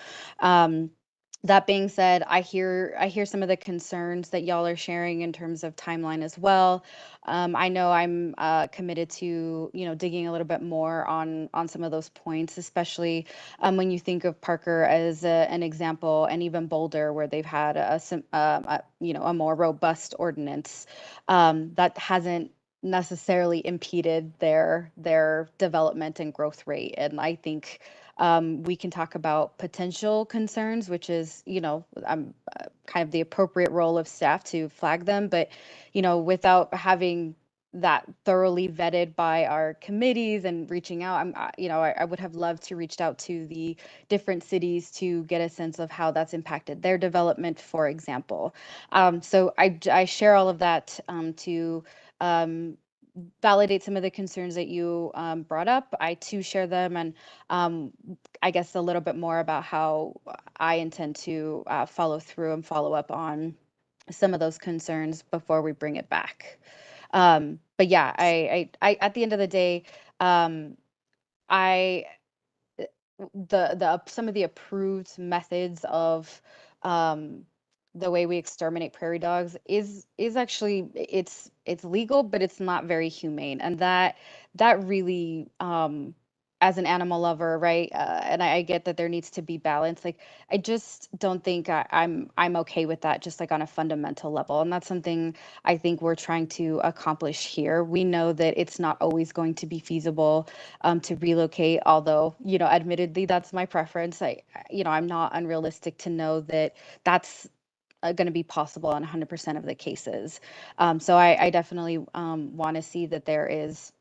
That being said, I hear some of the concerns that y'all are sharing in terms of timeline as well. I know I'm committed to digging a little bit more on some of those points, especially when you think of Parker as an example, and even Boulder, where they've had a more robust ordinance that hasn't necessarily impeded their development and growth rate. And I think we can talk about potential concerns, which is, kind of the appropriate role of staff to flag them. But, without having that thoroughly vetted by our committees and reaching out, I would have loved to reach out to the different cities to get a sense of how that's impacted their development, for example. So I share all of that to validate some of the concerns that you brought up. I too share them, and I guess a little bit more about how I intend to follow through and follow up on some of those concerns before we bring it back. But yeah, I at the end of the day, I some of the approved methods of the way we exterminate prairie dogs is actually it's legal, but it's not very humane, and that really as an animal lover, right? And I get that there needs to be balance. Like, I just don't think I'm okay with that, just like on a fundamental level. And that's something I think we're trying to accomplish here. We know that it's not always going to be feasible to relocate, although, admittedly, that's my preference. I'm not unrealistic to know that that's going to be possible in 100% of the cases. So I definitely want to see that there is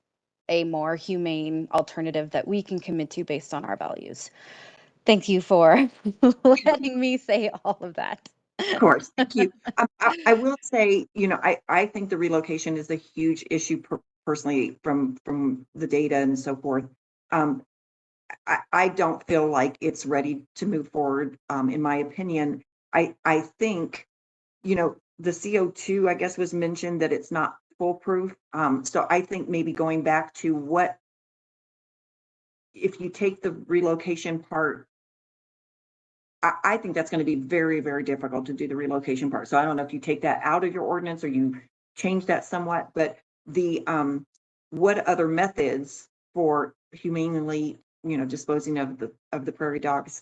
a more humane alternative that we can commit to based on our values. Thank you for letting me say all of that. Of course, thank you. I will say, I think the relocation is a huge issue personally from the data and so forth. I don't feel like it's ready to move forward. In my opinion, I think, the CO2, I guess, was mentioned that it's not foolproof. So I think maybe going back to if you take the relocation part, I think that's going to be very, very difficult to do the relocation part. So I don't know if you take that out of your ordinance or you change that somewhat, but what other methods for humanely, disposing of the prairie dogs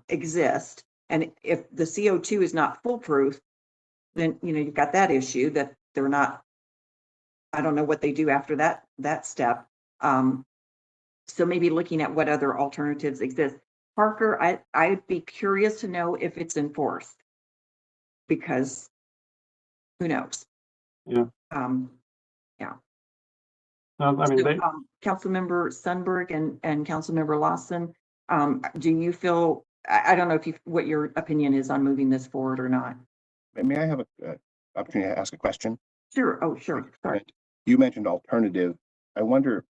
exist? And if the CO2 is not foolproof, then, you've got that issue that they're not, I don't know what they do after that step. So maybe looking at what other alternatives exist. Parker, I'd be curious to know if it's enforced, because who knows? Yeah. Yeah. No, I mean, So, Councilmember Sundberg and Councilmember Lawson, do you feel, I don't know what your opinion is on moving this forward or not? May I have an opportunity to ask a question? Sure. Oh, sure. Sorry. You mentioned alternative. I wonder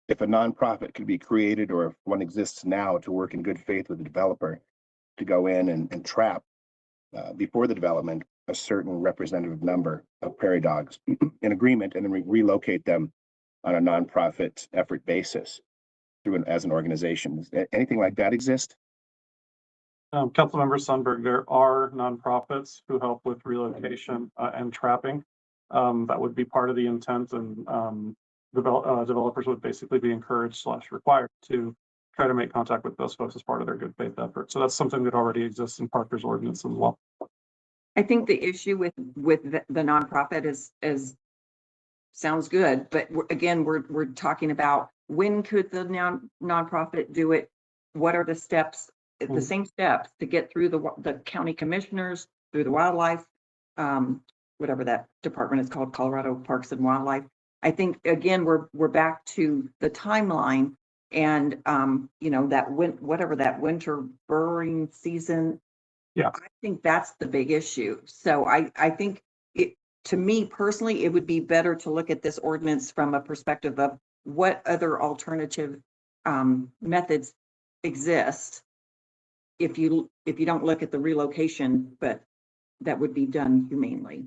if a nonprofit could be created, or if one exists now, to work in good faith with the developer to go in and trap before the development a certain representative number of prairie dogs in agreement, and then relocate them on a nonprofit effort basis as an organization. Does anything like that exist? Councilmember Sundberg, there are nonprofits who help with relocation and trapping. That would be part of the intent, and developers would basically be encouraged / required to try to make contact with those folks as part of their good faith effort. So that's something that already exists in Parker's ordinance as well. I think the issue with the nonprofit is sounds good, but again, we're talking about when could the nonprofit do it? What are the steps, the same steps to get through the county commissioners, through the wildlife, whatever that department is called, Colorado Parks and Wildlife. I think again, we're back to the timeline, and you know, that whatever that winter burrowing season. Yeah. I think that's the big issue. So I think to me personally, it would be better to look at this ordinance from a perspective of what other alternative methods exist. If you don't look at the relocation, but that would be done humanely.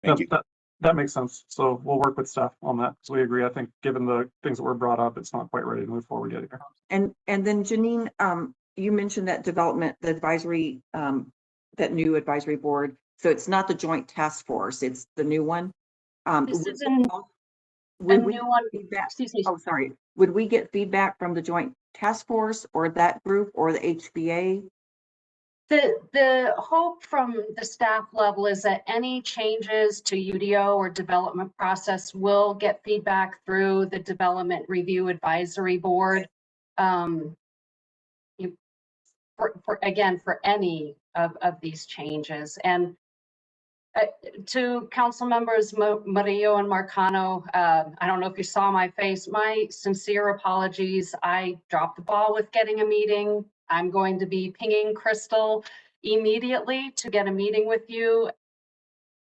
Thank you. That makes sense. So we'll work with staff on that. So we agree. I think given the things that were brought up, it's not quite ready to move forward yet either. And then Janine, you mentioned that development, the advisory, that new advisory board. So it's not the joint task force, it's the new one. This is a Would we new one. feedback? Excuse me. Oh, sorry. Would we get feedback from the joint task force or that group or the HBA? The hope from the staff level is that any changes to UDO or development process will get feedback through the Development Review Advisory Board. For any of these changes. And to council members Murillo and Marcano, I don't know if you saw my face, my sincere apologies. I dropped the ball with getting a meeting. I'm going to be pinging Crystal immediately to get a meeting with you,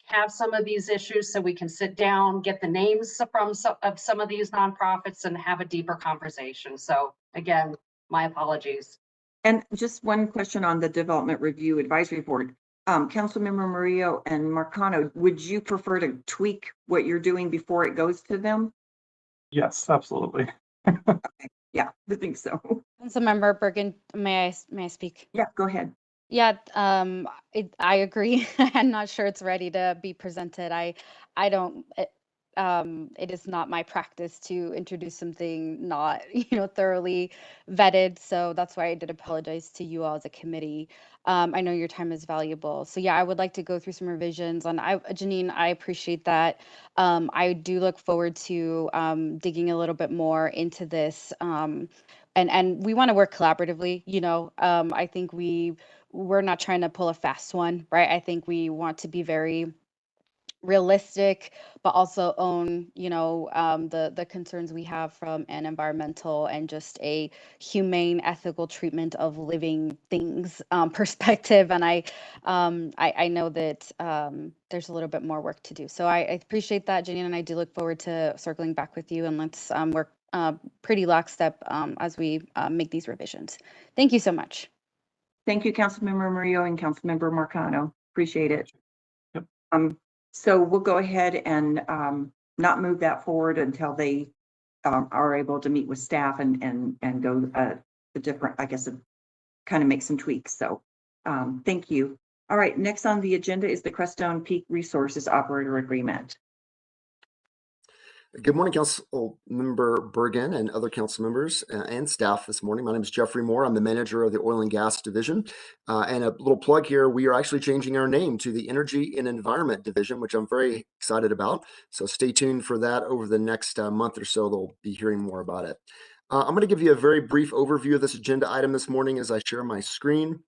have some of these issues so we can sit down, get the names from some of these nonprofits and have a deeper conversation. So again, my apologies. And just one question on the Development Review Advisory Board. Councilmember Murillo and Marcano, would you prefer to tweak what you're doing before it goes to them? Yes, absolutely. Okay. Yeah, I think so. Councilmember Bergan, may I speak? Yeah, go ahead. Yeah, I agree. I'm not sure it's ready to be presented. I don't. It is not my practice to introduce something not, thoroughly vetted. So that's why I did apologize to you all as a committee. I know your time is valuable. So yeah, I would like to go through some revisions. And Janine, I appreciate that. I do look forward to digging a little bit more into this. And we want to work collaboratively. I think we're not trying to pull a fast one, right? I think we want to be very realistic, but also own, the concerns we have from an environmental and just a humane, ethical treatment of living things perspective. And I know that there's a little bit more work to do. So I appreciate that, Janine, and I do look forward to circling back with you, and let's work pretty lockstep as we make these revisions. Thank you so much. Thank you, Councilmember Murillo and Councilmember Marcano. Appreciate it. Yep. So we'll go ahead and not move that forward until they are able to meet with staff and go the different, I guess, kind of make some tweaks. So thank you. All right, next on the agenda is the Crestone Peak Resources Operator Agreement. Good morning, Council Member Bergan and other council members and staff this morning. My name is Jeffrey Moore. I'm the manager of the Oil and Gas Division. And a little plug here, we are actually changing our name to the Energy and Environment Division, which I'm very excited about. So stay tuned for that over the next month or so. They'll be hearing more about it. I'm going to give you a very brief overview of this agenda item this morning as I share my screen.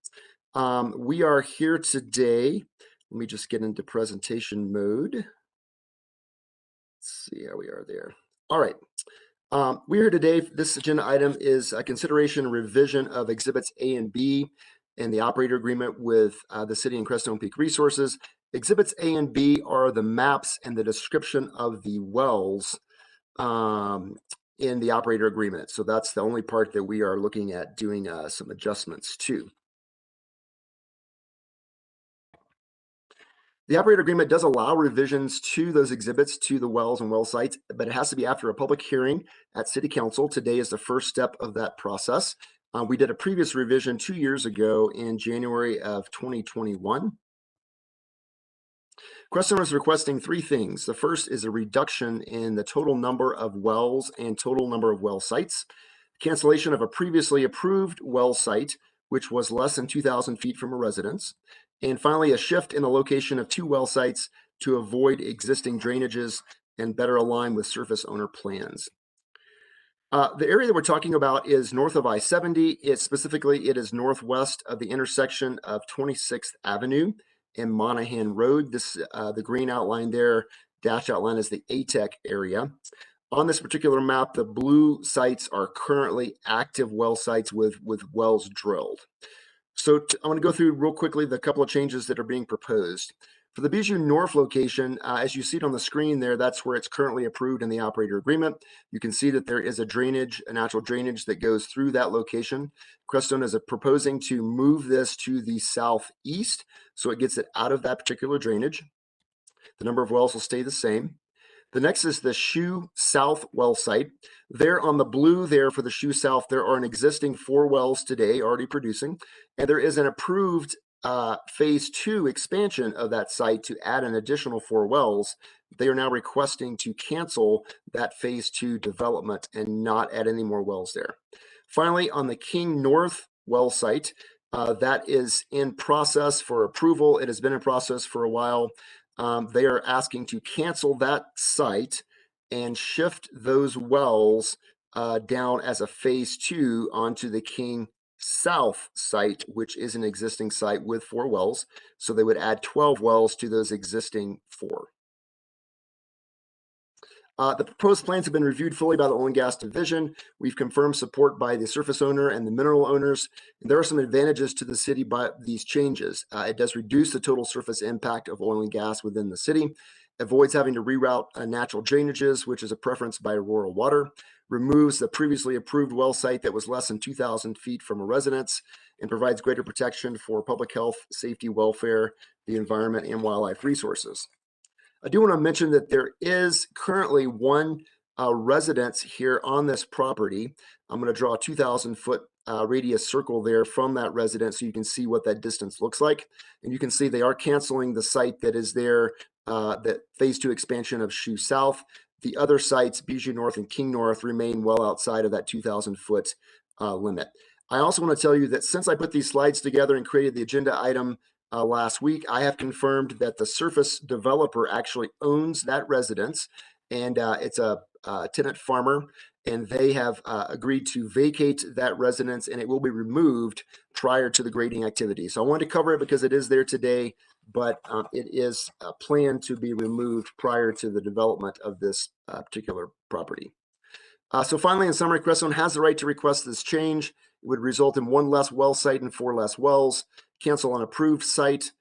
We are here today. Let me just get into presentation mode. Let's see how we are there. All right. We're here today. This agenda item is a consideration and revision of Exhibits A and B in the operator agreement with the City and Crestone Peak Resources. Exhibits A and B are the maps and the description of the wells in the operator agreement. So that's the only part that we are looking at doing some adjustments to. The operator agreement does allow revisions to those exhibits to the wells and well sites, but it has to be after a public hearing at City Council. Today is the first step of that process. We did a previous revision 2 years ago in January of 2021. Crestone is requesting 3 things. The first is a reduction in the total number of wells and total number of well sites, cancellation of a previously approved well site, which was less than 2,000 feet from a residence, and finally a shift in the location of 2 well sites to avoid existing drainages and better align with surface owner plans. The area that we're talking about is north of I-70. It is northwest of the intersection of 26th Avenue and Monahan Road. The green outline there, dash outline, is the ATEC area. On this particular map, the blue sites are currently active well sites with wells drilled. So I'm going to go through real quickly the couple of changes that are being proposed. For the Bijou North location, as you see it on the screen there, that's where it's currently approved in the operator agreement. You can see that there is a natural drainage that goes through that location. Crestone is proposing to move this to the southeast, so it gets it out of that particular drainage. The number of wells will stay the same. The next is the Shoe South well site. There on the blue there for the Shoe South, there are an existing 4 wells today already producing, and there is an approved phase 2 expansion of that site to add an additional 4 wells. They are now requesting to cancel that phase 2 development and not add any more wells there. Finally, on the King North well site, that is in process for approval. It has been in process for a while. They are asking to cancel that site and shift those wells down as a phase 2 onto the King South site, which is an existing site with 4 wells. So they would add 12 wells to those existing 4. The proposed plans have been reviewed fully by the Oil and Gas Division. We've confirmed support by the surface owner and the mineral owners. And there are some advantages to the city by these changes. It does reduce the total surface impact of oil and gas within the city, avoids having to reroute natural drainages, which is a preference by rural water, removes the previously approved well site that was less than 2,000 feet from a residence, and provides greater protection for public health, safety, welfare, the environment, and wildlife resources. I do want to mention that there is currently 1 residence here on this property. I'm going to draw a 2,000-foot radius circle there from that residence so you can see what that distance looks like. And you can see they are canceling the site that is there, that phase 2 expansion of Shoe South. The other sites, Bijou North and King North, remain well outside of that 2,000-foot limit. I also want to tell you that since I put these slides together and created the agenda item last week, I have confirmed that the surface developer actually owns that residence, and it's a tenant farmer, and they have agreed to vacate that residence, and it will be removed prior to the grading activity. So I wanted to cover it because it is there today, but it is planned to be removed prior to the development of this particular property. So finally, in summary, Crestone has the right to request this change. It would result in 1 less well site and 4 less wells, cancel an approved site,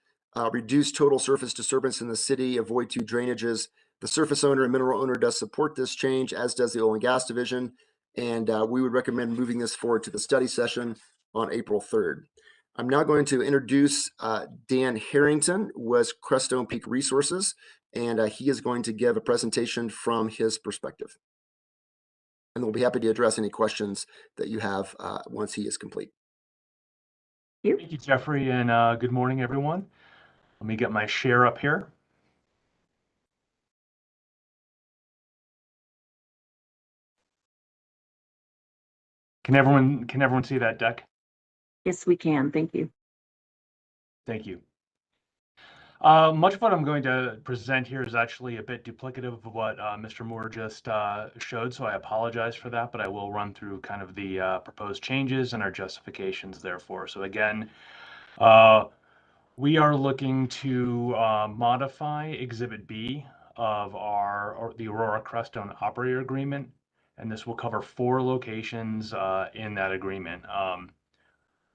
reduce total surface disturbance in the city, avoid 2 drainages. The surface owner and mineral owner does support this change, as does the Oil and Gas Division, and we would recommend moving this forward to the study session on April 3rd. I'm now going to introduce Dan Harrington with Crestone Peak Resources, and he is going to give a presentation from his perspective. And we'll be happy to address any questions that you have once he is complete. Thank you, Jeffrey, and good morning, everyone. Let me get my share up here. Can everyone see that deck? Yes, we can. Thank you. Thank you. Much of what I'm going to present here is actually a bit duplicative of what Mr. Moore just showed, so I apologize for that, but I will run through kind of the proposed changes and our justifications therefore. So again, we are looking to modify Exhibit B of the Aurora Crestone Operator Agreement, and this will cover 4 locations in that agreement.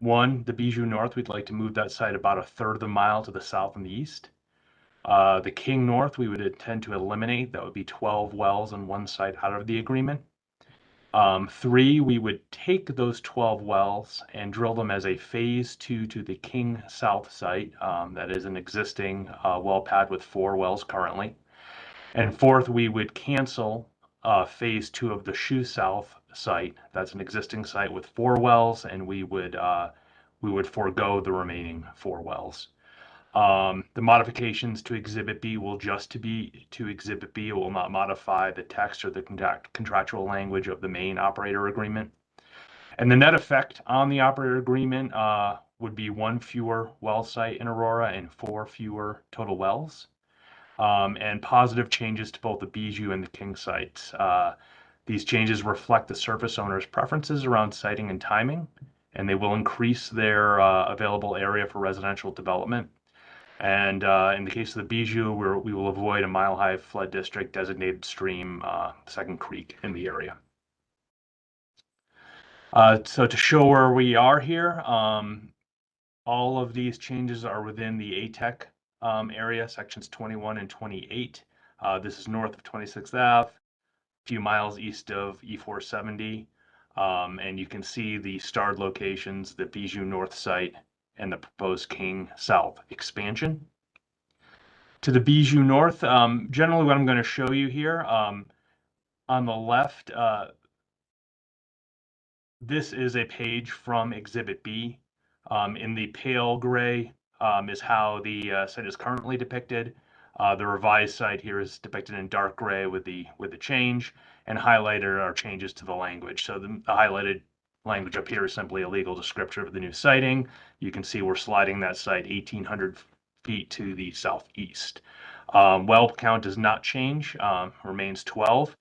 1, the Bijou North, we'd like to move that site about 1/3 of the mile to the south and the east. The King North, we would intend to eliminate. That would be 12 wells on 1 site out of the agreement. 3, we would take those 12 wells and drill them as a phase 2 to the King South site. That is an existing well pad with 4 wells currently. And 4th, we would cancel phase 2 of the Shoe South site. That's an existing site with 4 wells, and we would forego the remaining 4 wells. The modifications to Exhibit B will just be to Exhibit B. It will not modify the text or the contractual language of the main operator agreement. And the net effect on the operator agreement would be 1 fewer well site in Aurora and 4 fewer total wells, and positive changes to both the Bijou and the King sites. These changes reflect the surface owner's preferences around siting and timing, and they will increase their available area for residential development. And in the case of the Bijou, we will avoid a mile-high flood district designated stream, Second Creek, in the area. So to show where we are here, all of these changes are within the ATEC area, sections 21 and 28. This is north of 26th Ave, a few miles east of E470. And you can see the starred locations, the Bijou North site and the proposed King South expansion. To the Bijou North, generally what I'm going to show you here, on the left, this is a page from Exhibit B. In the pale gray is how the site is currently depicted. The revised site here is depicted in dark gray with the change, and highlighted are changes to the language. So the highlighted language up here is simply a legal description of the new siting. You can see we're sliding that site 1,800 feet to the southeast. Well count does not change, remains 12.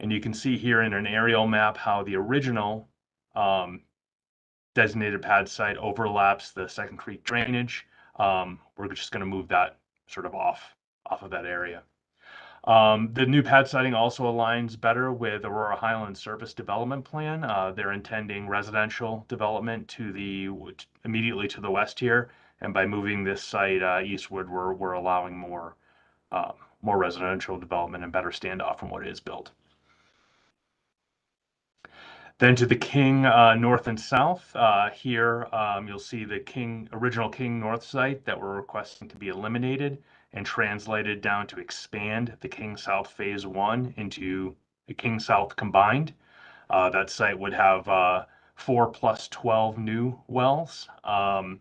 And you can see here in an aerial map how the original designated pad site overlaps the Second Creek drainage. We're just going to move that sort of off of that area. The new pad siting also aligns better with Aurora Highlands Surface Development Plan. They're intending residential development immediately to the west here, and by moving this site eastward, we're allowing more residential development and better standoff from what is built. Then to the King North and South. Here you'll see the original King North site that we're requesting to be eliminated and translated down to expand the King South Phase 1 into a King South combined. That site would have 4 plus 12 new wells. And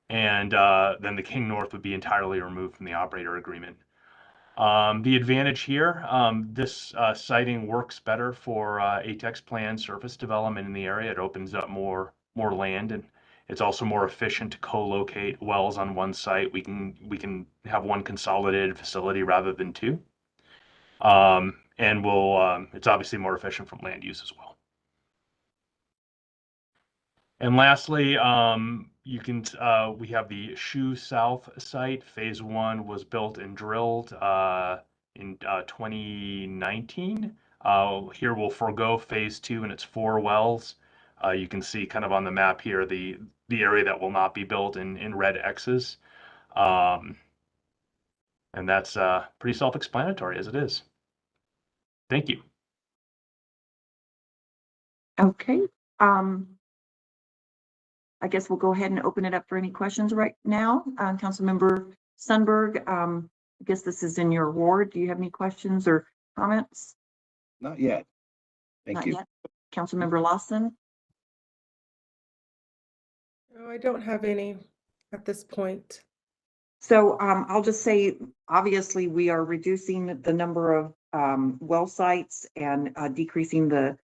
then the King North would be entirely removed from the operator agreement. The advantage here, this siting works better for ATEC's planned surface development in the area. It opens up more land, and it's also more efficient to co-locate wells on one site. We can have one consolidated facility rather than 2. And it's obviously more efficient from land use as well. And lastly, we have the Shoe South site. Phase 1 was built and drilled in 2019. Here we'll forego Phase 2 and its 4 wells. You can see kind of on the map here the area that will not be built in red X's. And that's pretty self-explanatory as it is. Thank you. Okay. I guess we'll go ahead and open it up for any questions right now. Councilmember Sundberg, I guess this is in your ward. Do you have any questions or comments? Not yet. Thank Not you. yet. Councilmember Lawson? No, I don't have any at this point. So I'll just say, obviously, we are reducing the number of well sites and decreasing the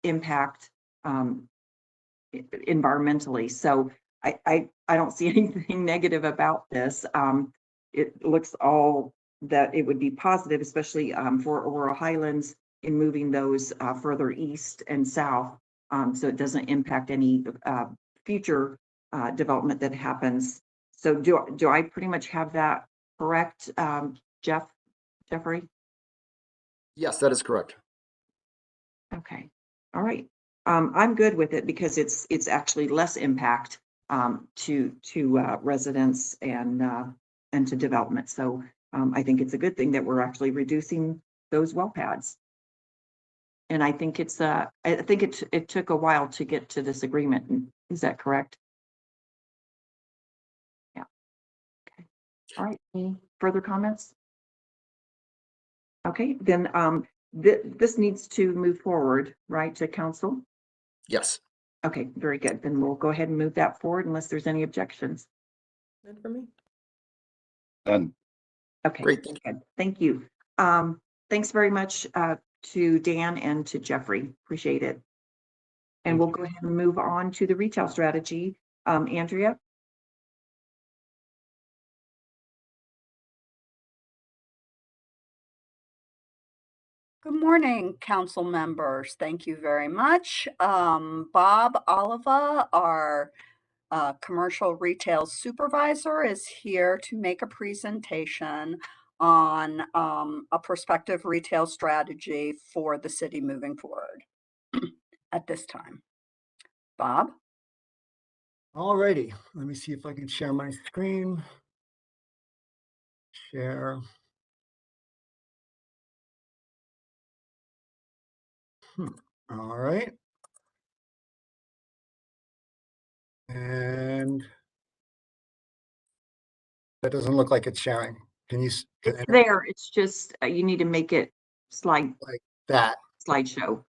impact environmentally. So I don't see anything negative about this. It looks all that it would be positive, especially for Aurora Highlands in moving those further east and south, so it doesn't impact any future development that happens. So do I pretty much have that correct, Jeffrey? Yes, that is correct. Okay, all right. I'm good with it because it's actually less impact to residents and to development. So I think it's a good thing that we're actually reducing those well pads. And I think it took a while to get to this agreement. Is that correct? Yeah. Okay. All right. Any further comments? Okay, then this needs to move forward, right, to council? Yes. Okay, very good. Then we'll go ahead and move that forward unless there's any objections. Good for me. Done. Okay, Great. Thank you. good. Thank you. Thanks very much to Dan and to Jeffrey. Appreciate it. And we'll go ahead and move on to the retail strategy. Andrea? Good morning, council members. Thank you very much. Bob Oliva, our commercial retail supervisor, is here to make a presentation on a prospective retail strategy for the city moving forward at this time. Bob? All righty, let me see if I can share my screen. Share. All right. And that doesn't look like it's sharing. Can you? It's there. It's just you need to make it like that? slideshow.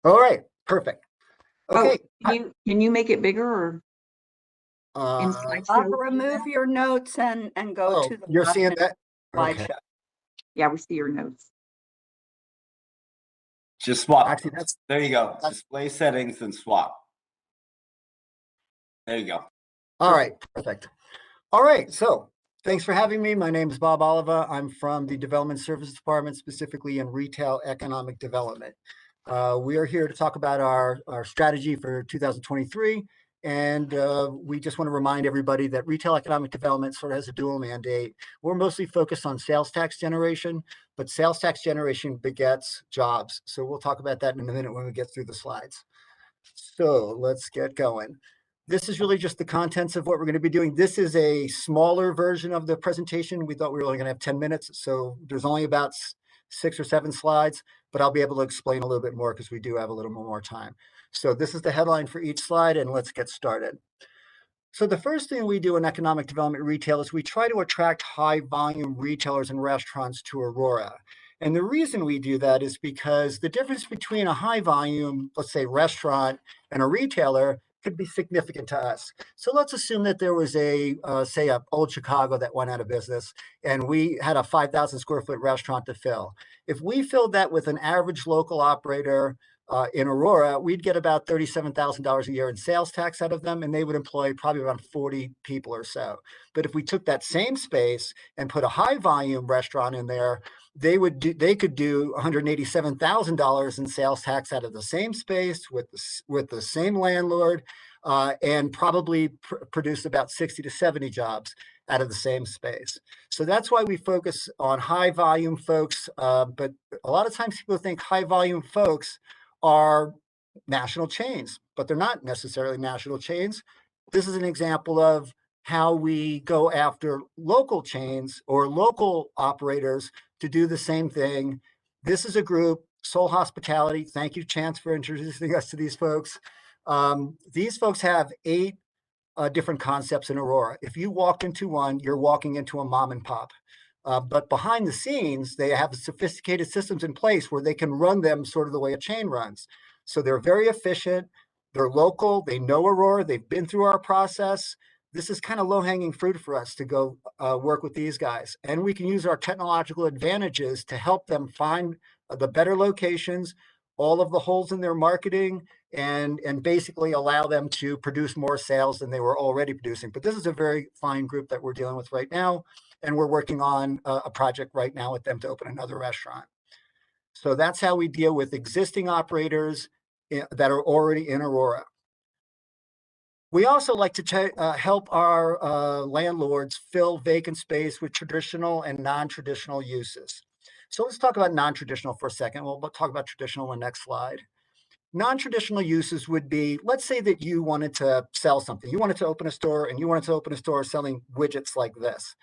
All right, perfect. Okay. Oh, can you make it bigger or? In slideshow? Remove your notes and go to the you're seeing that? slideshow. Okay. Yeah, we see your notes. Just swap. Actually, there you go. Display settings and swap. There you go. All right, perfect. All right, so thanks for having me. My name is Bob Oliva. I'm from the Development Services Department, specifically in Retail Economic Development. We are here to talk about our strategy for 2023. And we just want to remind everybody that retail economic development sort of has a dual mandate. We're mostly focused on sales tax generation, but sales tax generation begets jobs. So we'll talk about that in a minute when we get through the slides. So let's get going. This is really just the contents of what we're going to be doing. This is a smaller version of the presentation. We thought we were only going to have 10 minutes. So there's only about 6 or 7 slides, but I'll be able to explain a little bit more because we do have a little more time. So this is the headline for each slide, and let's get started. So the first thing we do in economic development retail is we try to attract high volume retailers and restaurants to Aurora. And the reason we do that is because the difference between a high volume, let's say restaurant, and a retailer could be significant to us. So let's assume that there was say a Old Chicago that went out of business and we had a 5,000 square foot restaurant to fill. If we filled that with an average local operator in Aurora, we'd get about $37,000 a year in sales tax out of them, and they would employ probably around 40 people or so. But if we took that same space and put a high volume restaurant in there, they could do $187,000 in sales tax out of the same space with the same landlord, and probably produce about 60 to 70 jobs out of the same space. So that's why we focus on high volume folks. But a lot of times people think high volume folks are national chains, but they're not necessarily national chains. This is an example of how we go after local chains or local operators to do the same thing. This is a group, Soul Hospitality. Thank you, Chance, for introducing us to these folks. These folks have 8 different concepts in Aurora. If you walk into one, you're walking into a mom and pop. But behind the scenes, they have sophisticated systems in place where they can run them sort of the way a chain runs. So they're very efficient. They're local. They know Aurora. They've been through our process. This is kind of low-hanging fruit for us to go work with these guys. And we can use our technological advantages to help them find the better locations, all of the holes in their marketing, and basically allow them to produce more sales than they were already producing. But this is a very fine group that we're dealing with right now. And we're working on a project right now with them to open another restaurant. So that's how we deal with existing operators that are already in Aurora. We also like to help our landlords fill vacant space with traditional and non-traditional uses. So let's talk about non-traditional for a second. We'll talk about traditional in the next slide. Non-traditional uses would be, let's say that you wanted to sell something. You wanted to open a store, and you wanted to open a store selling widgets like this.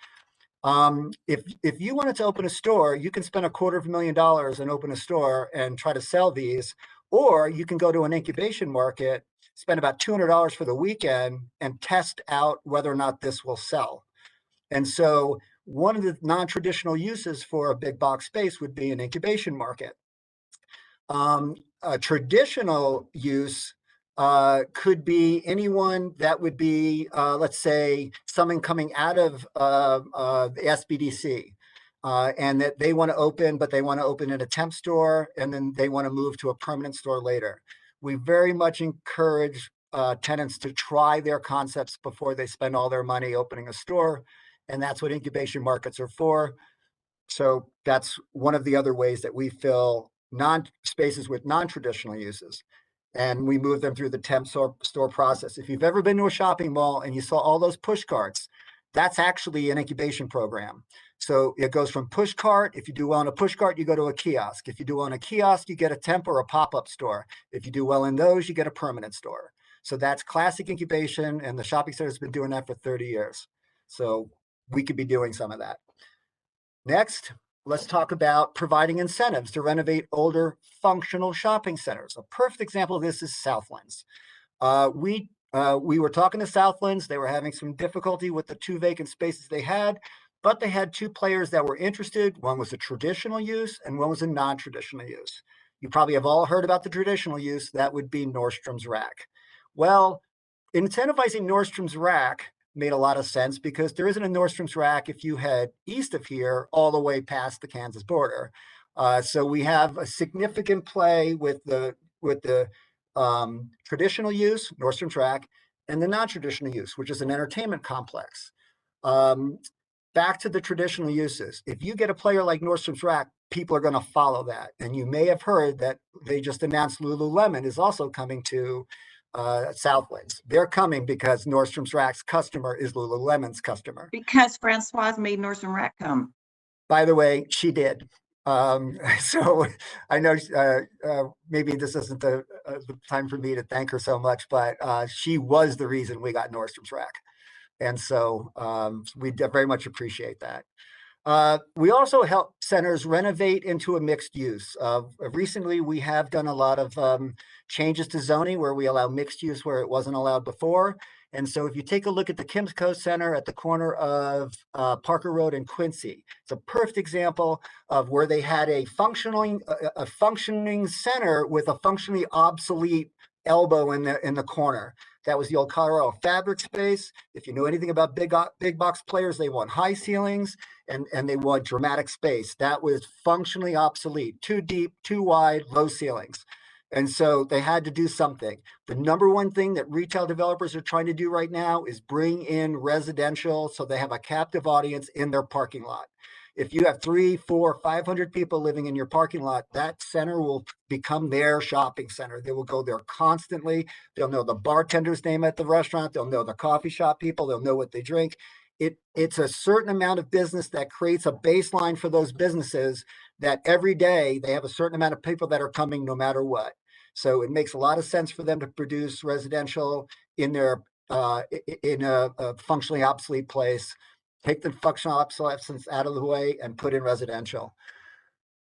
If you wanted to open a store, you can spend $250,000 and open a store and try to sell these, or you can go to an incubation market, spend about $200 for the weekend and test out whether or not this will sell. And so one of the non-traditional uses for a big box space would be an incubation market. A traditional use could be anyone that would be, let's say, someone coming out of the SBDC and that they want to open, but they want to open in a temp store and then they want to move to a permanent store later. We very much encourage tenants to try their concepts before they spend all their money opening a store. And that's what incubation markets are for. So that's one of the other ways that we fill spaces with non-traditional uses. And we move them through the temp store process. If you've ever been to a shopping mall and you saw all those push carts, that's actually an incubation program. So it goes from push cart. If you do well on a push cart, you go to a kiosk. If you do well on a kiosk, you get a temp or a pop-up store. If you do well in those, you get a permanent store. So that's classic incubation, and the shopping center has been doing that for 30 years. So we could be doing some of that. Next, let's talk about providing incentives to renovate older functional shopping centers. A perfect example of this is Southlands. We were talking to Southlands. They were having some difficulty with the 2 vacant spaces they had, but they had 2 players that were interested. One was a traditional use and one was a non-traditional use. You probably have all heard about the traditional use. That would be Nordstrom's Rack. Well, incentivizing Nordstrom's Rack made a lot of sense because there isn't a Nordstrom's Rack if you head east of here all the way past the Kansas border. So we have a significant play with the traditional use, Nordstrom's Rack, and the non-traditional use, which is an entertainment complex. Back to the traditional uses. If you get a player like Nordstrom's Rack, people are going to follow that. And you may have heard that they just announced Lululemon is also coming to Southlands. They're coming because Nordstrom's Rack's customer is Lululemon's customer. Because Françoise made Nordstrom Rack come. By the way, she did. So I know maybe this isn't the time for me to thank her so much, but she was the reason we got Nordstrom's Rack. And so we very much appreciate that. We also help centers renovate into a mixed use. Recently, we have done a lot of changes to zoning where we allow mixed use where it wasn't allowed before. And so if you take a look at the Kimco Center at the corner of Parker Road and Quincy, it's a perfect example of where they had a functioning center with a functionally obsolete elbow in the corner. That was the old Colorado Fabric space. If you know anything about big box players, they want high ceilings and they want dramatic space. That was functionally obsolete, too deep, too wide, low ceilings. And so they had to do something. The number one thing that retail developers are trying to do right now is bring in residential so they have a captive audience in their parking lot. If you have 300, 400, 500 people living in your parking lot, that center will become their shopping center. They will go there constantly. They'll know the bartender's name at the restaurant. They'll know the coffee shop people. They'll know what they drink. It's a certain amount of business that creates a baseline for those businesses that every day they have a certain amount of people that are coming no matter what. So it makes a lot of sense for them to produce residential in their in a functionally obsolete place. Take the functional obsolescence out of the way and put in residential.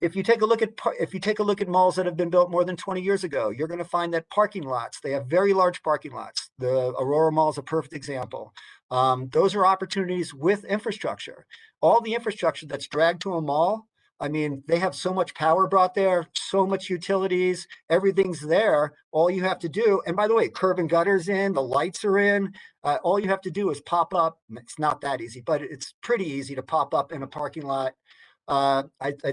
If you take a look at malls that have been built more than 20 years ago, you're going to find that parking lots, they have very large parking lots. The Aurora Mall is a perfect example. Those are opportunities with infrastructure. All the infrastructure that's dragged to a mall, I mean, they have so much power brought there, so much utilities, everything's there. All you have to do, and by the way, curb and gutters in, the lights are in. All you have to do is pop up. It's not that easy, but it's pretty easy to pop up in a parking lot. I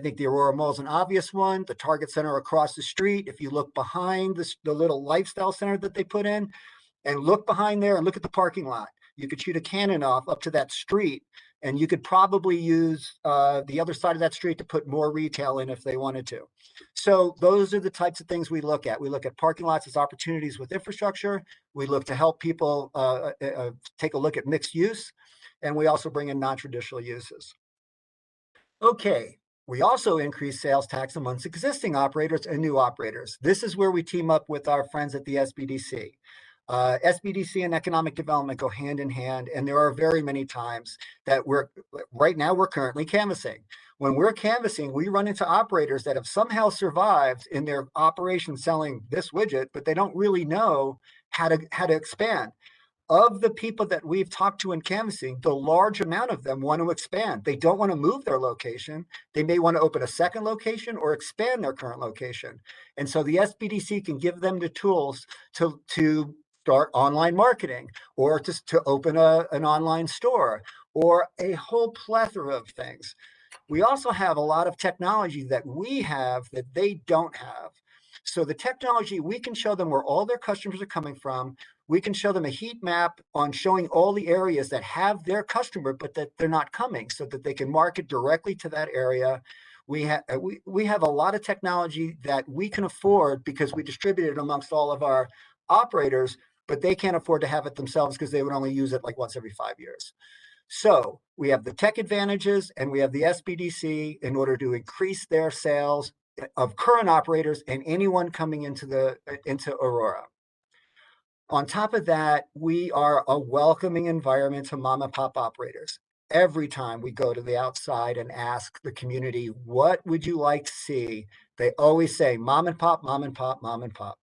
think the Aurora Mall is an obvious one. The Target Center across the street, if you look behind the little lifestyle center that they put in and look behind there and look at the parking lot, you could shoot a cannon off up to that street, and you could probably use the other side of that street to put more retail in if they wanted to. So those are the types of things we look at. We look at parking lots as opportunities with infrastructure. We look to help people take a look at mixed use, and we also bring in non-traditional uses. Okay, we also increase sales tax amongst existing operators and new operators. This is where we team up with our friends at the SBDC. SBDC and economic development go hand in hand, and there are very many times that right now we're currently canvassing. When we're canvassing, we run into operators that have somehow survived in their operation selling this widget, but they don't really know how to expand. of the people that we've talked to in canvassing, the large amount of them want to expand. They don't want to move their location. They may want to open a second location or expand their current location. And so the SBDC can give them the tools to start online marketing, or just to open an online store, or a whole plethora of things. We also have a lot of technology that we have that they don't have. So the technology, we can show them where all their customers are coming from. We can show them a heat map on showing all the areas that have their customer, but that they're not coming, so that they can market directly to that area. We have a lot of technology that we can afford because we distribute it amongst all of our operators, but they can't afford to have it themselves because they would only use it like once every 5 years. So we have the tech advantages and we have the SBDC in order to increase their sales of current operators and anyone coming into Aurora. On top of that, we are a welcoming environment to mom and pop operators. Every time we go to the outside and ask the community, what would you like to see? They always say mom and pop, mom and pop, mom and pop.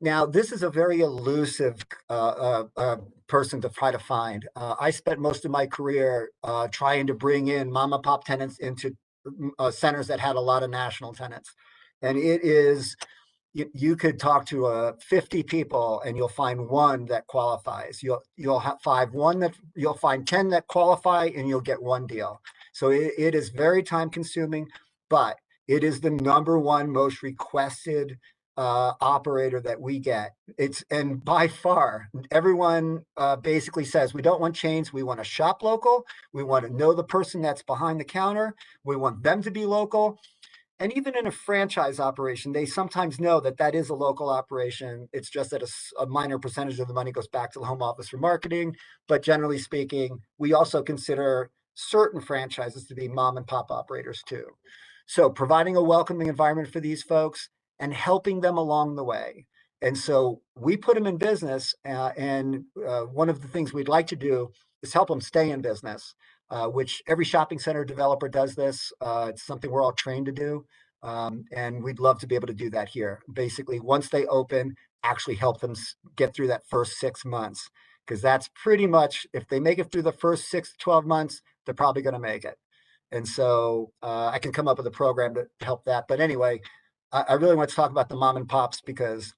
Now, this is a very elusive person to try to find. I spent most of my career trying to bring in mom and pop tenants into centers that had a lot of national tenants. And it is, you could talk to 50 people and you'll find one that qualifies. You'll find 10 that qualify and you'll get one deal. So it is very time consuming, but it is the #1 most requested operator that we get. And by far, everyone basically says, we don't want chains. We want to shop local. We want to know the person that's behind the counter. We want them to be local. And even in a franchise operation, they sometimes know that that is a local operation. It's just that a minor percentage of the money goes back to the home office for marketing. But generally speaking, we also consider certain franchises to be mom and pop operators too. So providing a welcoming environment for these folks and helping them along the way. And so we put them in business, and one of the things we'd like to do is help them stay in business, which every shopping center developer does this. It's something we're all trained to do, and we'd love to be able to do that here. Basically, once they open, actually help them get through that first 6 months, because that's pretty much, if they make it through the first 6 to 12 months, they're probably going to make it. And so I can come up with a program to help that. But anyway, I really want to talk about the mom and pops because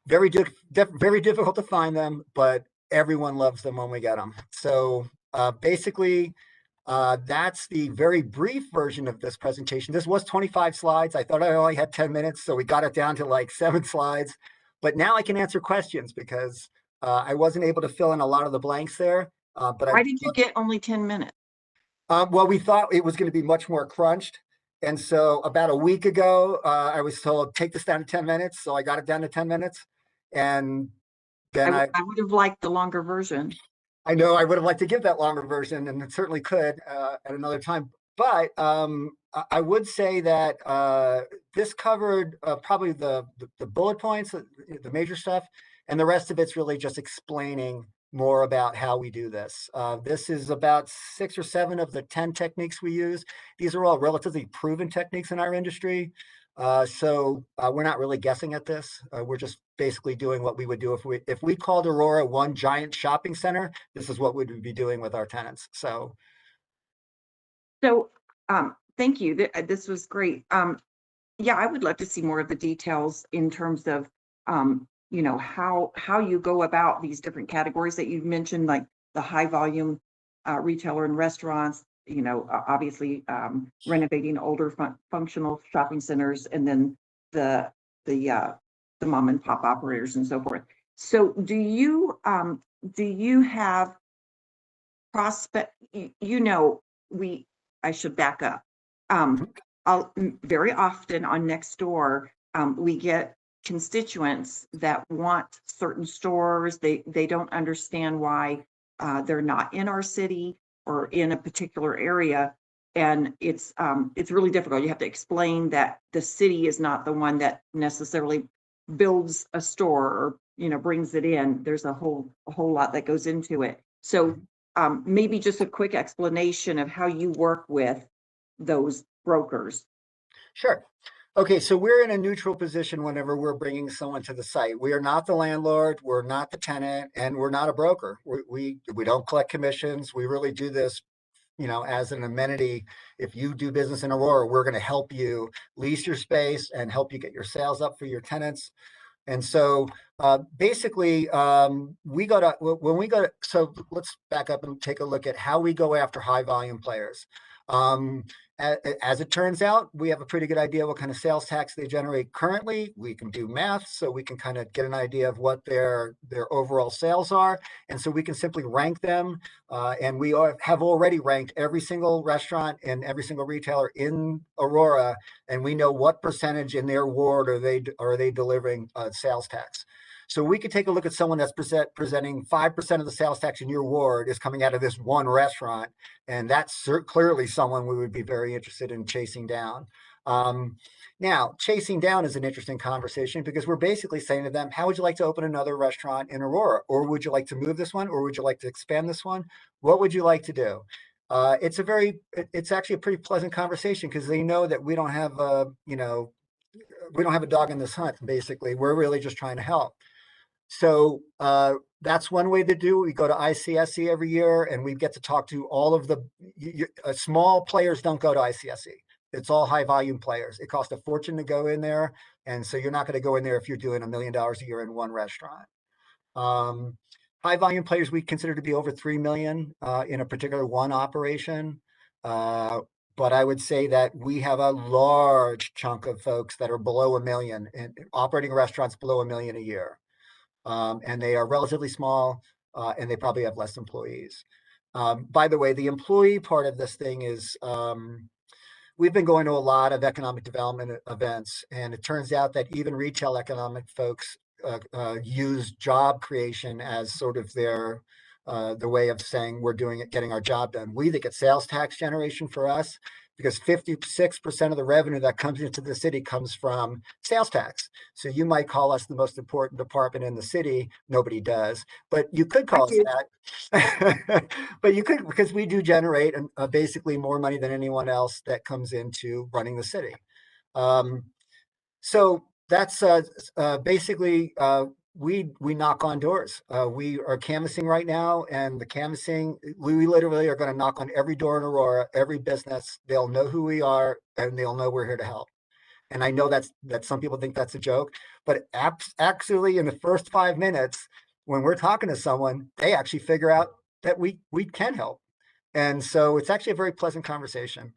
very difficult to find them, but everyone loves them when we get them. So basically, that's the very brief version of this presentation. This was 25 slides. I thought I only had 10 minutes, so we got it down to like 7 slides. But now I can answer questions because I wasn't able to fill in a lot of the blanks there. But why did you get only 10 minutes? Well, we thought it was going to be much more crunched. And so about a week ago, I was told, take this down to 10 minutes. So I got it down to 10 minutes. And then I would have liked the longer version. I know I would have liked to give that longer version, and it certainly could at another time. But I would say that this covered probably the bullet points, the major stuff, and the rest of it's really just explaining more about how we do this. This is about 6 or 7 of the 10 techniques we use. These are all relatively proven techniques in our industry. So we're not really guessing at this. We're just basically doing what we would do if we called Aurora one giant shopping center. This is what we'd be doing with our tenants. So thank you. This was great. Yeah, I would love to see more of the details in terms of you know, how you go about these different categories that you've mentioned, like the high volume retailer and restaurants, you know, obviously renovating older functional shopping centers, and then the mom and pop operators and so forth. So do you have prospect, you know, I should back up. Very often on Nextdoor, we get constituents that want certain stores. They don't understand why they're not in our city or in a particular area, and it's really difficult. You have to explain that the city is not the one that necessarily builds a store or, you know, brings it in. There's a whole lot that goes into it. So maybe just a quick explanation of how you work with those brokers. Sure. Okay, so we're in a neutral position whenever we're bringing someone to the site. We are not the landlord, we're not the tenant, and we're not a broker. We don't collect commissions. We really do this, you know, as an amenity. If you do business in Aurora, we're going to help you lease your space and help you get your sales up for your tenants. And so basically, we go to, when we go to, so let's back up and take a look at how we go after high volume players. As it turns out, we have a pretty good idea what kind of sales tax they generate currently. We can do math, so we can kind of get an idea of what their overall sales are. And so we can simply rank them. And we have already ranked every single restaurant and every single retailer in Aurora, and we know what percentage in their ward are they delivering sales tax. So we could take a look at someone that's presenting 5% of the sales tax in your ward is coming out of this one restaurant. And that's clearly someone we would be very interested in chasing down. Now, chasing down is an interesting conversation because we're basically saying to them, how would you like to open another restaurant in Aurora? Or would you like to move this one? Or would you like to expand this one? What would you like to do? It's actually a pretty pleasant conversation because they know that we don't have we don't have a dog in this hunt, basically. We're really just trying to help. So that's one way to do it. We go to ICSC every year and we get to talk to all of the small players. Don't go to ICSC. It's all high volume players. It costs a fortune to go in there. And so you're not going to go in there if you're doing $1 million a year in one restaurant. High volume players we consider to be over 3 million in a particular one operation. But I would say that we have a large chunk of folks that are below 1 million and operating restaurants below 1 million a year. And they are relatively small and they probably have less employees. By the way, the employee part of this thing is we've been going to a lot of economic development events, and it turns out that even retail economic folks use job creation as sort of their the way of saying we're doing it, getting our job done. We think it's sales tax generation for us because 56% of the revenue that comes into the city comes from sales tax. So you might call us the most important department in the city. Nobody does, but you could call us that. But you could, because we do generate basically more money than anyone else that comes into running the city. So that's basically we knock on doors. We are canvassing right now, and the canvassing, we literally are going to knock on every door in Aurora, every business. They'll know who we are, and they'll know we're here to help. And I know that some people think that's a joke, but actually in the first 5 minutes, when we're talking to someone, they actually figure out that we can help. And so it's actually a very pleasant conversation.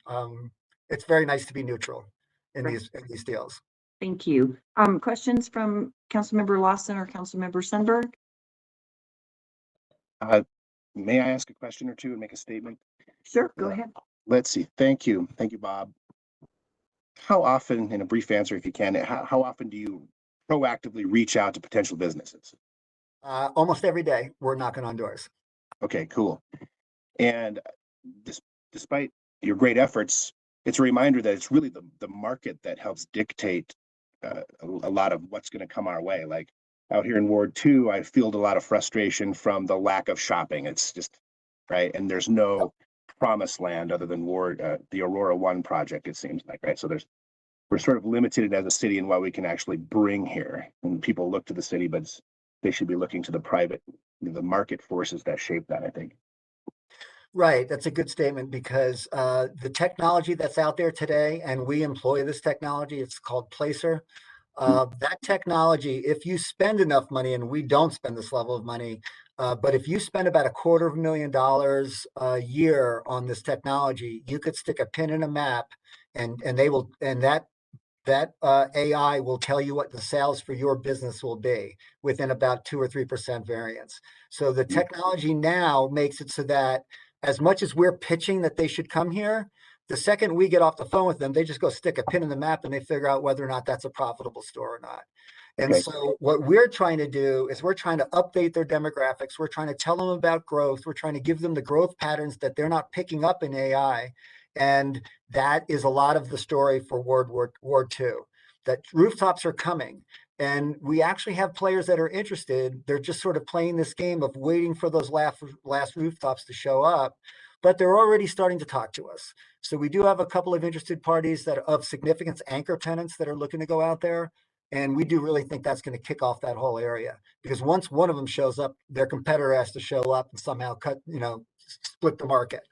It's very nice to be neutral in these deals. Thank you. Questions from Councilmember Lawson or Councilmember Sundberg? May I ask a question or two and make a statement? Sure, go ahead. Let's see. Thank you. Thank you, Bob. How often, in a brief answer if you can, how often do you proactively reach out to potential businesses? Almost every day we're knocking on doors. Okay, cool. And despite your great efforts, it's a reminder that it's really the market that helps dictate a lot of what's going to come our way. Like out here in Ward 2, I field a lot of frustration from the lack of shopping. It's just, right? And there's no promised land other than the Aurora 1 project, it seems like, right? So we're sort of limited as a city in what we can actually bring here. And people look to the city, but they should be looking to the market forces that shape that, I think. Right. That's a good statement because the technology that's out there today, and we employ this technology, it's called Placer. That technology, if you spend enough money, and we don't spend this level of money, but if you spend about $250,000 a year on this technology, you could stick a pin in a map and that AI will tell you what the sales for your business will be within about 2 or 3% variance. So the technology now makes it so that as much as we're pitching that they should come here, the second we get off the phone with them, they just go stick a pin in the map and they figure out whether or not that's a profitable store or not. And so what we're trying to do is we're trying to update their demographics. We're trying to tell them about growth. We're trying to give them the growth patterns that they're not picking up in AI. And that is a lot of the story for Ward 2, that rooftops are coming. And we actually have players that are interested. They're just sort of playing this game of waiting for those last rooftops to show up. but they're already starting to talk to us. So we do have a couple of interested parties that are of significance, anchor tenants that are looking to go out there. And we do really think that's going to kick off that whole area, because once one of them shows up, their competitor has to show up and somehow split the market.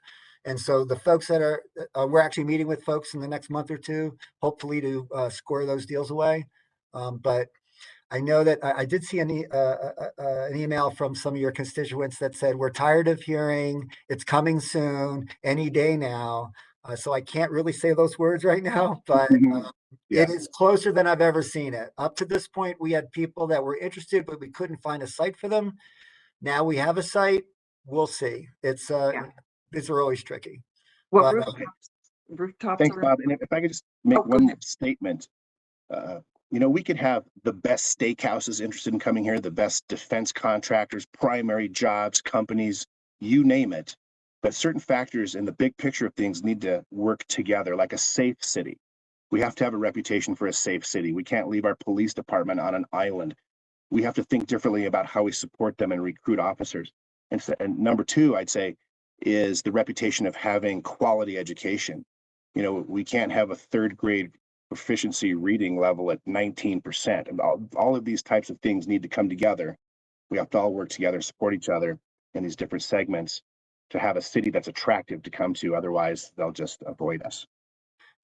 And so the folks that are, we're actually meeting with folks in the next month or two, hopefully to score those deals away. But I know that I did see an email from some of your constituents that said, we're tired of hearing it's coming soon, any day now. So I can't really say those words right now, but it is closer than I've ever seen it. Up to this point, we had people that were interested, but we couldn't find a site for them. Now we have a site. We'll see. These are always tricky. What But, rooftops? Thanks, Bob. And if I could just make one ahead. statement. We could have the best steakhouses interested in coming here, the best defense contractors, primary jobs, companies, you name it. But certain factors in the big picture of things need to work together, like a safe city. We have to have a reputation for a safe city. We can't leave our police department on an island. We have to think differently about how we support them and recruit officers. And number two, I'd say, is the reputation of having quality education. We can't have a third grade proficiency reading level at 19%. And all of these types of things need to come together. We have to all work together, support each other in these different segments to have a city that's attractive to come to. Otherwise, they'll just avoid us.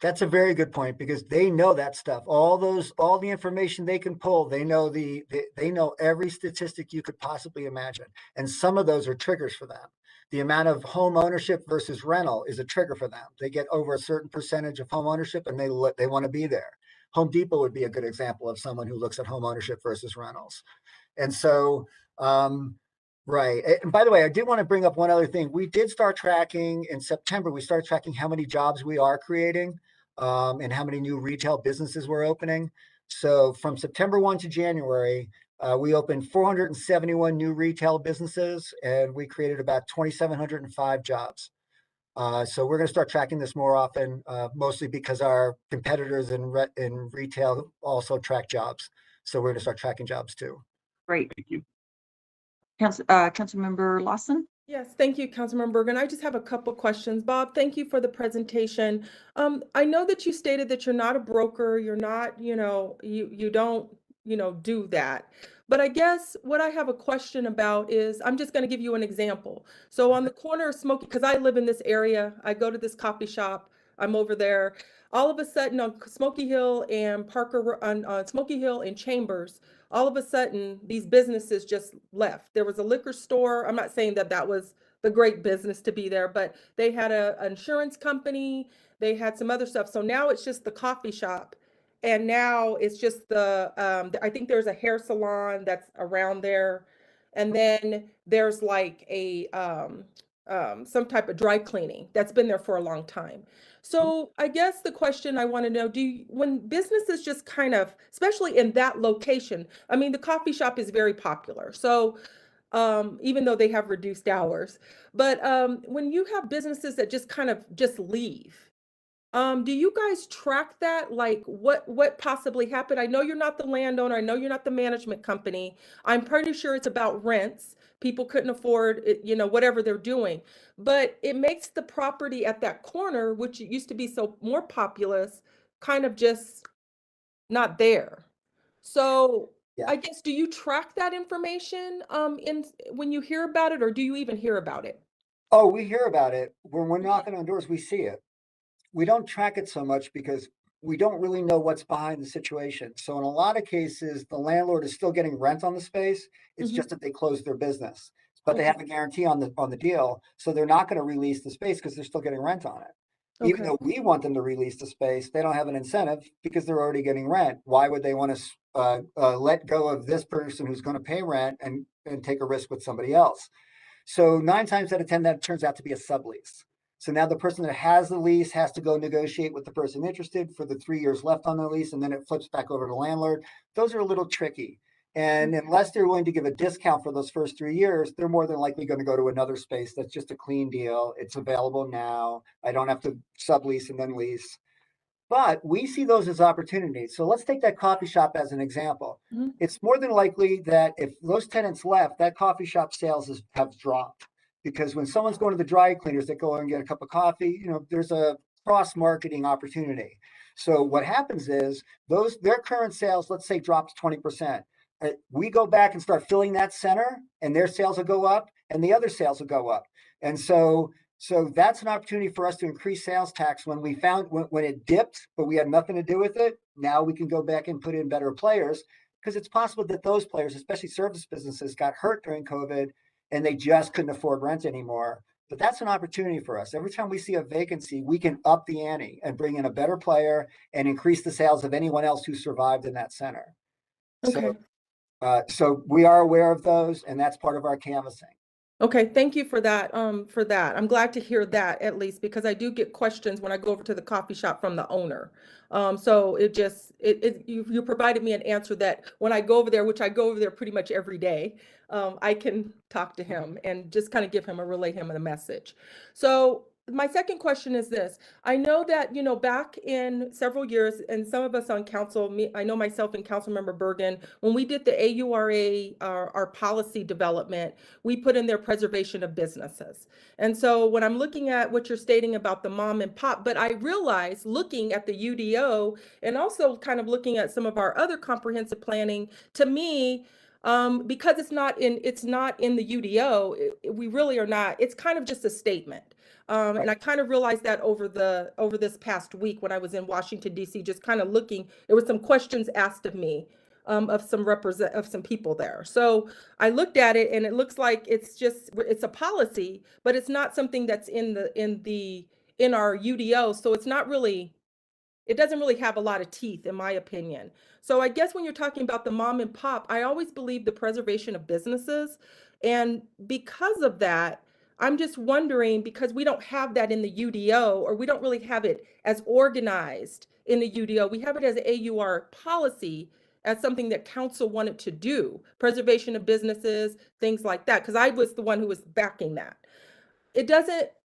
that's a very good point, because they know that stuff. All the information they can pull, they know they know every statistic you could possibly imagine. And some of those are triggers for them. The amount of home ownership versus rental is a trigger for them. They get over a certain percentage of home ownership and they want to be there. Home Depot would be a good example of someone who looks at home ownership versus rentals. And so, right. And by the way, I did want to bring up one other thing. We did start tracking in September. We started tracking how many jobs we are creating and how many new retail businesses we're opening. So from September 1 to January, we opened 471 new retail businesses and we created about 2,705 jobs. So we're going to start tracking this more often, mostly because our competitors in retail also track jobs. So we're going to start tracking jobs too. Great. Thank you. Councilmember Lawson? Yes, thank you, Councilmember Bergan. I just have a couple questions. Bob, thank you for the presentation. I know that you stated that you're not a broker, you're not, you don't, do that. But I guess what I have a question about is, I'm just going to give you an example. So on the corner of Smoky, because I live in this area, I go to this coffee shop, I'm over there. All of a sudden on Smoky Hill and Parker, on Smoky Hill and Chambers, all of a sudden these businesses just left. There was a liquor store. I'm not saying that that was the great business to be there, but they had an insurance company. They had some other stuff. So now it's just the coffee shop. And now it's just I think there's a hair salon that's around there. And then there's like a, some type of dry cleaning that's been there for a long time. So I guess the question I want to know, when businesses just kind of, especially in that location, I mean, the coffee shop is very popular. So even though they have reduced hours, but when you have businesses that just kind of just leave, do you guys track that? Like what possibly happened? I know you're not the landowner. I know you're not the management company. I'm pretty sure it's about rents. People couldn't afford it, whatever they're doing. But it makes the property at that corner, which used to be so more populous, kind of just not there. So Yeah. I guess, do you track that information when you hear about it, or do you even hear about it? Oh, we hear about it. When we're knocking on doors, we see it. We don't track it so much because we don't really know what's behind the situation. So in a lot of cases, the landlord is still getting rent on the space. It's just that they closed their business, but they have a guarantee on the deal. So they're not going to release the space because they're still getting rent on it. Even though we want them to release the space, they don't have an incentive because they're already getting rent. Why would they want to let go of this person who's going to pay rent and take a risk with somebody else? So 9 times out of 10, that turns out to be a sublease. So now the person that has the lease has to go negotiate with the person interested for the 3 years left on the lease, and then it flips back over to the landlord. Those are a little tricky. And unless they're willing to give a discount for those first 3 years, they're more than likely going to go to another space that's just a clean deal. It's available now. I don't have to sublease and then lease. But we see those as opportunities. So let's take that coffee shop as an example. It's more than likely that if those tenants left, that coffee shop sales have dropped because when someone's going to the dry cleaners, they go and get a cup of coffee, there's a cross-marketing opportunity. So what happens is their current sales, let's say, drops 20%. We go back and start filling that center, and their sales will go up, and the other sales will go up. And so that's an opportunity for us to increase sales tax when it dipped, but we had nothing to do with it. Now we can go back and put in better players, because it's possible that those players, especially service businesses, got hurt during COVID and they just couldn't afford rent anymore. But that's an opportunity for us. Every time we see a vacancy, we can up the ante and bring in a better player and increase the sales of anyone else who survived in that center. Okay. So we are aware of those, and that's part of our canvassing. Okay, thank you for that. I'm glad to hear that, at least, because I do get questions when I go over to the coffee shop from the owner. So you provided me an answer that when I go over there, which I go over there pretty much every day, I can talk to him and just kind of relay him a message. So my second question is this. I know that, back in several years, and some of us on council, I know myself and Councilmember Bergan, when we did the AURA, our policy development, we put in their preservation of businesses. And so when I'm looking at what you're stating about the mom and pop, but I realize looking at the UDO and also kind of looking at some of our other comprehensive planning, to me, because it's not in the UDO, we really are not, it's kind of just a statement. And I kind of realized that over this past week when I was in Washington, D.C., just kind of looking, there were some questions asked of me of some people there. So I looked at it and it looks like it's a policy, but it's not something that's in our UDO. So it doesn't really have a lot of teeth, in my opinion. So I guess when you're talking about the mom and pop, I always believe the preservation of businesses. And because of that, I'm just wondering, because we don't have that in the UDO, or we don't really have it as organized in the UDO. We have it as an AUR policy, as something that council wanted to do, preservation of businesses, things like that, because I was the one who was backing that.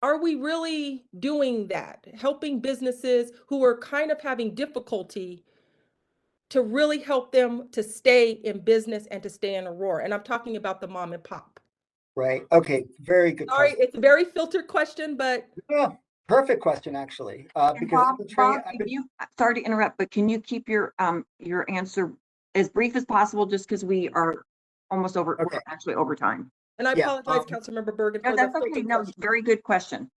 Are we really doing that? Helping businesses who are kind of having difficulty to really help them to stay in business and to stay in Aurora? And I'm talking about the mom and pop. Right. Okay. Very good Sorry, question. it's a very filtered question, but Yeah, perfect question, actually. Because Bob, sorry to interrupt, but can you keep your answer as brief as possible, just because we are almost over, okay. We're actually over time. And I apologize, Councilmember Bergan. No, that's okay. No, very good question.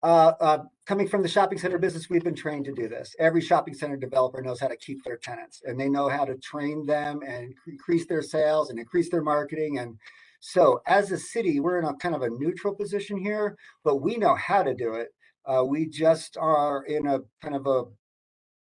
Coming from the shopping center business, we've been trained to do this. Every shopping center developer knows how to keep their tenants, and they know how to train them and increase their sales and increase their marketing. And so as a city, we're in a kind of a neutral position here, but we know how to do it. We just are in a kind of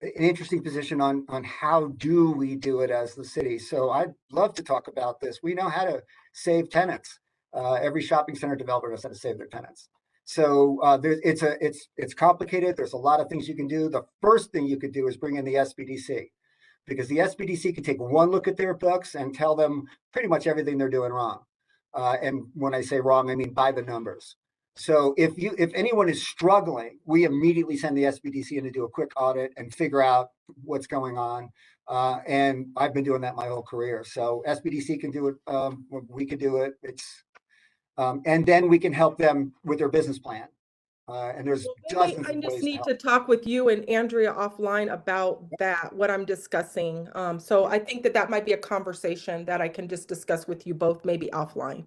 an interesting position on how do we do it as the city. So I'd love to talk about this. We know how to save tenants. Every shopping center developer knows how to save their tenants. So it's complicated. There's a lot of things you can do. The first thing you could do is bring in the SBDC, because the SBDC can take one look at their books and tell them pretty much everything they're doing wrong. And when I say wrong, I mean by the numbers. So if anyone is struggling, we immediately send the SBDC in to do a quick audit and figure out what's going on. And I've been doing that my whole career. So SBDC can do it. We can do it. And then we can help them with their business plan. And there's dozens I of just ways need to talk with you and Andrea offline about that, what I'm discussing. So I think that might be a conversation that I can just discuss with you both, maybe offline.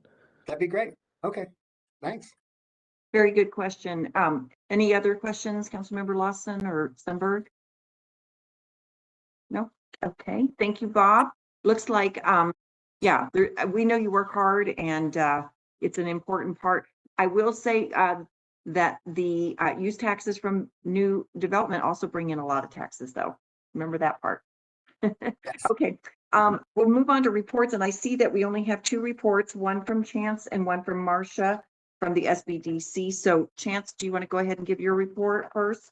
That'd be great. Okay, thanks. Very good question. Any other questions, Councilmember Lawson or Sundberg? No? Okay, thank you, Bob. Looks like, yeah, we know you work hard, and it's an important part. I will say that the use taxes from new development also bring in a lot of taxes, though. Remember that part. Okay, we'll move on to reports, and I see that we only have 2 reports, one from Chance and one from Marcia from the SBDC. So Chance, do you want to go ahead and give your report first?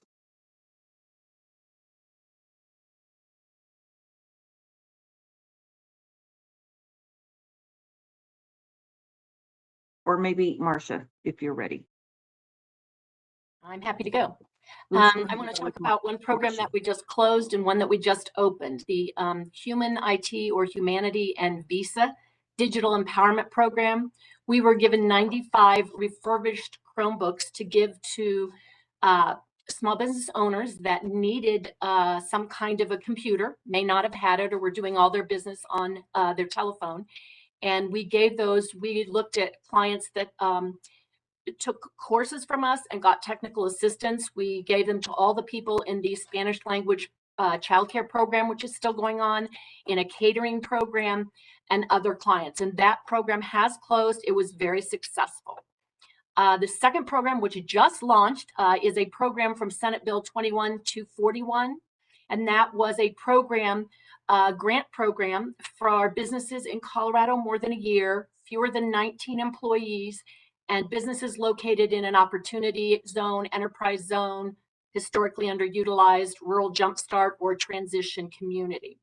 Or maybe Marcia, if you're ready. I'm happy to go. I want to talk about one program that we just closed and one that we just opened, the Human IT or Humanity and Visa digital empowerment program. We were given 95 refurbished Chromebooks to give to small business owners that needed some kind of a computer, may not have had it, or were doing all their business on their telephone. And we gave those, we looked at clients that took courses from us and got technical assistance. We gave them to all the people in the Spanish language childcare program, which is still going on, in a catering program, and other clients. And that program has closed. It was very successful. The second program, which just launched, is a program from Senate Bill 21241. And that was a program, grant program for our businesses in Colorado more than a year, fewer than 19 employees, and businesses located in an opportunity zone, enterprise zone, historically underutilized, rural jumpstart, or transition community.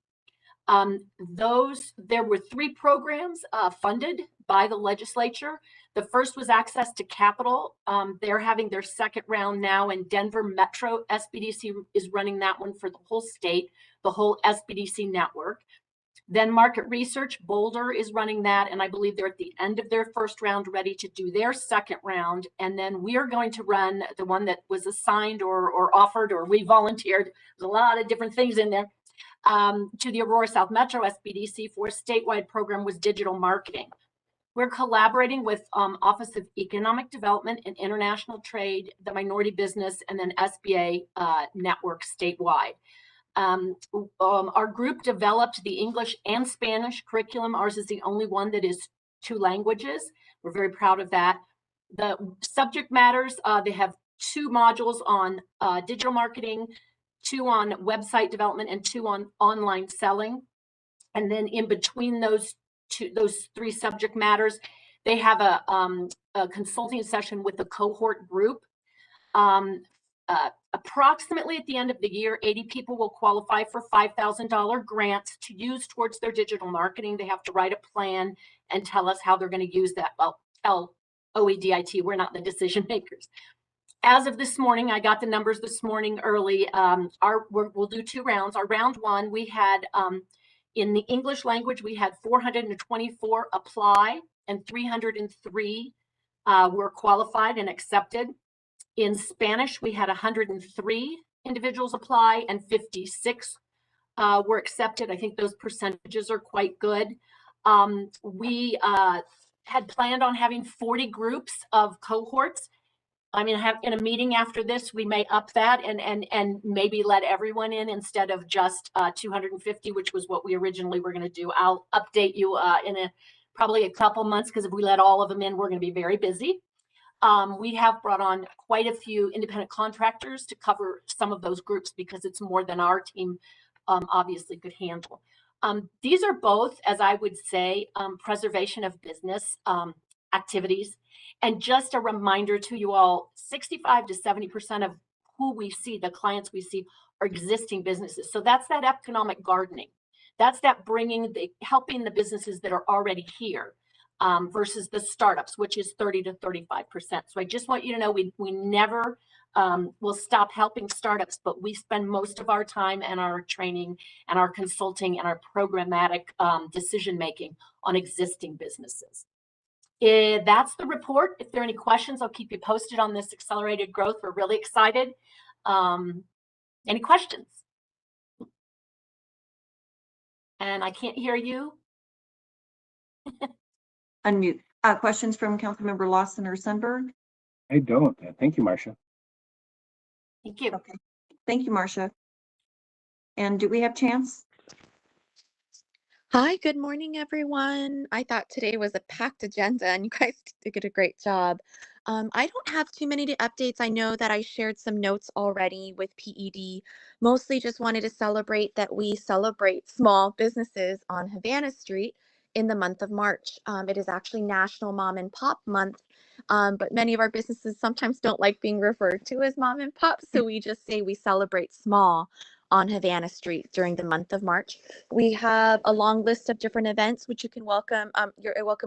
There were 3 programs funded by the legislature. The first was access to capital. They're having their second round now in Denver Metro. SBDC is running that one for the whole state, the whole SBDC network. Then market research, Boulder is running that, and I believe they're at the end of their first round, ready to do their second round. And then we are going to run the one that was assigned or offered, or we volunteered. There's a lot of different things in there, to the Aurora South Metro SBDC for a statewide program was digital marketing. We're collaborating with Office of Economic Development and International Trade, the Minority Business, and then SBA network statewide. Our group developed the English and Spanish curriculum. Ours is the only one that is 2 languages. We're very proud of that. The subject matters, they have 2 modules on digital marketing, 2 on website development, and 2 on online selling. And then in between those 3 subject matters, they have a consulting session with the cohort group. Approximately at the end of the year, 80 people will qualify for $5,000 grants to use towards their digital marketing. They have to write a plan and tell us how they're going to use that. Well, tell OEDIT, we're not the decision makers. As of this morning, I got the numbers this morning early. We'll do 2 rounds. Our round 1, we had in the English language, we had 424 apply, and 303 were qualified and accepted. In Spanish, we had 103 individuals apply and 56 were accepted. I think those percentages are quite good. We had planned on having 40 groups of cohorts. I mean, in a meeting after this, we may up that and maybe let everyone in instead of just 250, which was what we originally were going to do. I'll update you in probably a couple months, because if we let all of them in, we're going to be very busy. We have brought on quite a few independent contractors to cover some of those groups because it's more than our team obviously could handle. These are both, as I would say, preservation of business activities. And just a reminder to you all, 65 to 70% of who we see, the clients we see, are existing businesses. So that's that economic gardening. That's that helping the businesses that are already here. Versus the startups, which is 30 to 35%. So I just want you to know we never will stop helping startups, but we spend most of our time and our training and our consulting and our programmatic decision making on existing businesses. That's the report. If there are any questions, I'll keep you posted on this accelerated growth. We're really excited. Any questions? And I can't hear you. Unmute. Questions from Councilmember Lawson or Sundberg? I don't. Thank you, Marcia. Thank you. Okay. Thank you, Marcia. And do we have Chance? Hi, good morning, everyone. I thought today was a packed agenda and you guys did a great job. I don't have too many updates. I know that I shared some notes already with PED. Mostly just wanted to celebrate that we celebrate small businesses on Havana Street in the month of March. It is actually National Mom and Pop Month, but many of our businesses sometimes don't like being referred to as mom and pop, so we just say we celebrate small on Havana Street during the month of March. We have a long list of different events which you can welcome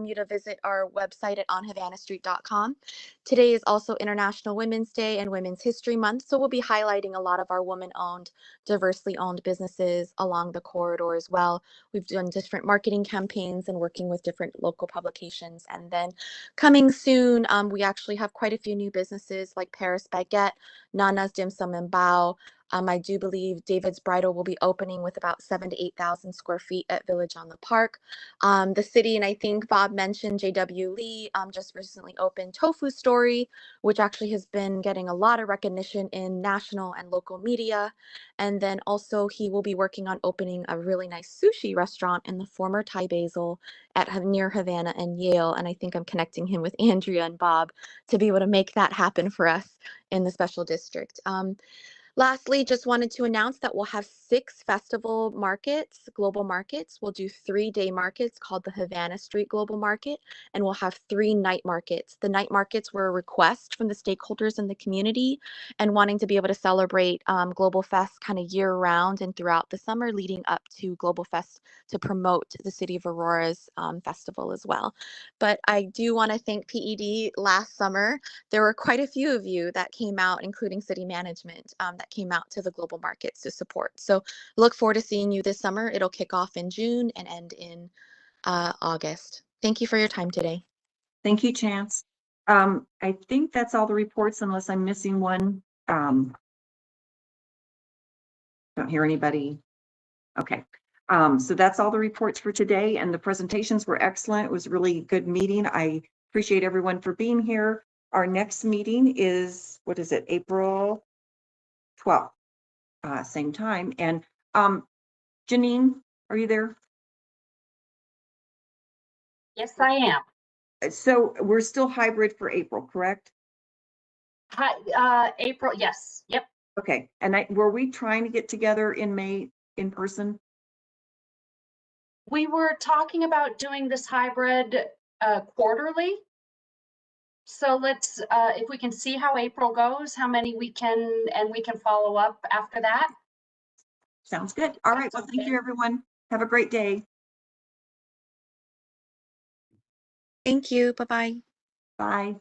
you to visit our website at onhavanastreet.com. Today is also International Women's Day and Women's History Month, so we'll be highlighting a lot of our women-owned, diversely owned businesses along the corridor as well. We've done different marketing campaigns and working with different local publications. And then coming soon, we actually have quite a few new businesses like Paris Baguette, Nana's Dim Sum and Bao. I do believe David's Bridal will be opening with about 7,000 to 8,000 square feet at Village on the Park. The city, and I think Bob mentioned JW Lee, just recently opened Tofu Story, which actually has been getting a lot of recognition in national and local media. And then also he will be working on opening a really nice sushi restaurant in the former Thai Basil near Havana and Yale. And I think I'm connecting him with Andrea and Bob to be able to make that happen for us in the special district. Lastly, just wanted to announce that we'll have 6 festival markets, global markets. We'll do 3-day markets called the Havana Street Global Market, and we'll have 3 night markets. The night markets were a request from the stakeholders in the community and wanting to be able to celebrate Global Fest kind of year round and throughout the summer leading up to Global Fest to promote the City of Aurora's festival as well. But I do want to thank PED. Last summer, there were quite a few of you that came out, including city management, that came out to the global markets to support. So look forward to seeing you this summer. It'll kick off in June and end in August. Thank you for your time today. Thank you, Chance. I think that's all the reports unless I'm missing one. Don't hear anybody. Okay. So that's all the reports for today, and the presentations were excellent. It was a really good meeting. I appreciate everyone for being here. Our next meeting is, what is it, April 12th, same time. And Janine, are you there? Yes, I am. So we're still hybrid for April, correct? Hi, April, yes, yep. Okay, and were we trying to get together in May in person? We were talking about doing this hybrid quarterly. So let's, if we can see how April goes, how many we can follow up after that. Sounds good. All right, well, thank you, everyone. Have a great day. Thank you. Bye-bye. Bye.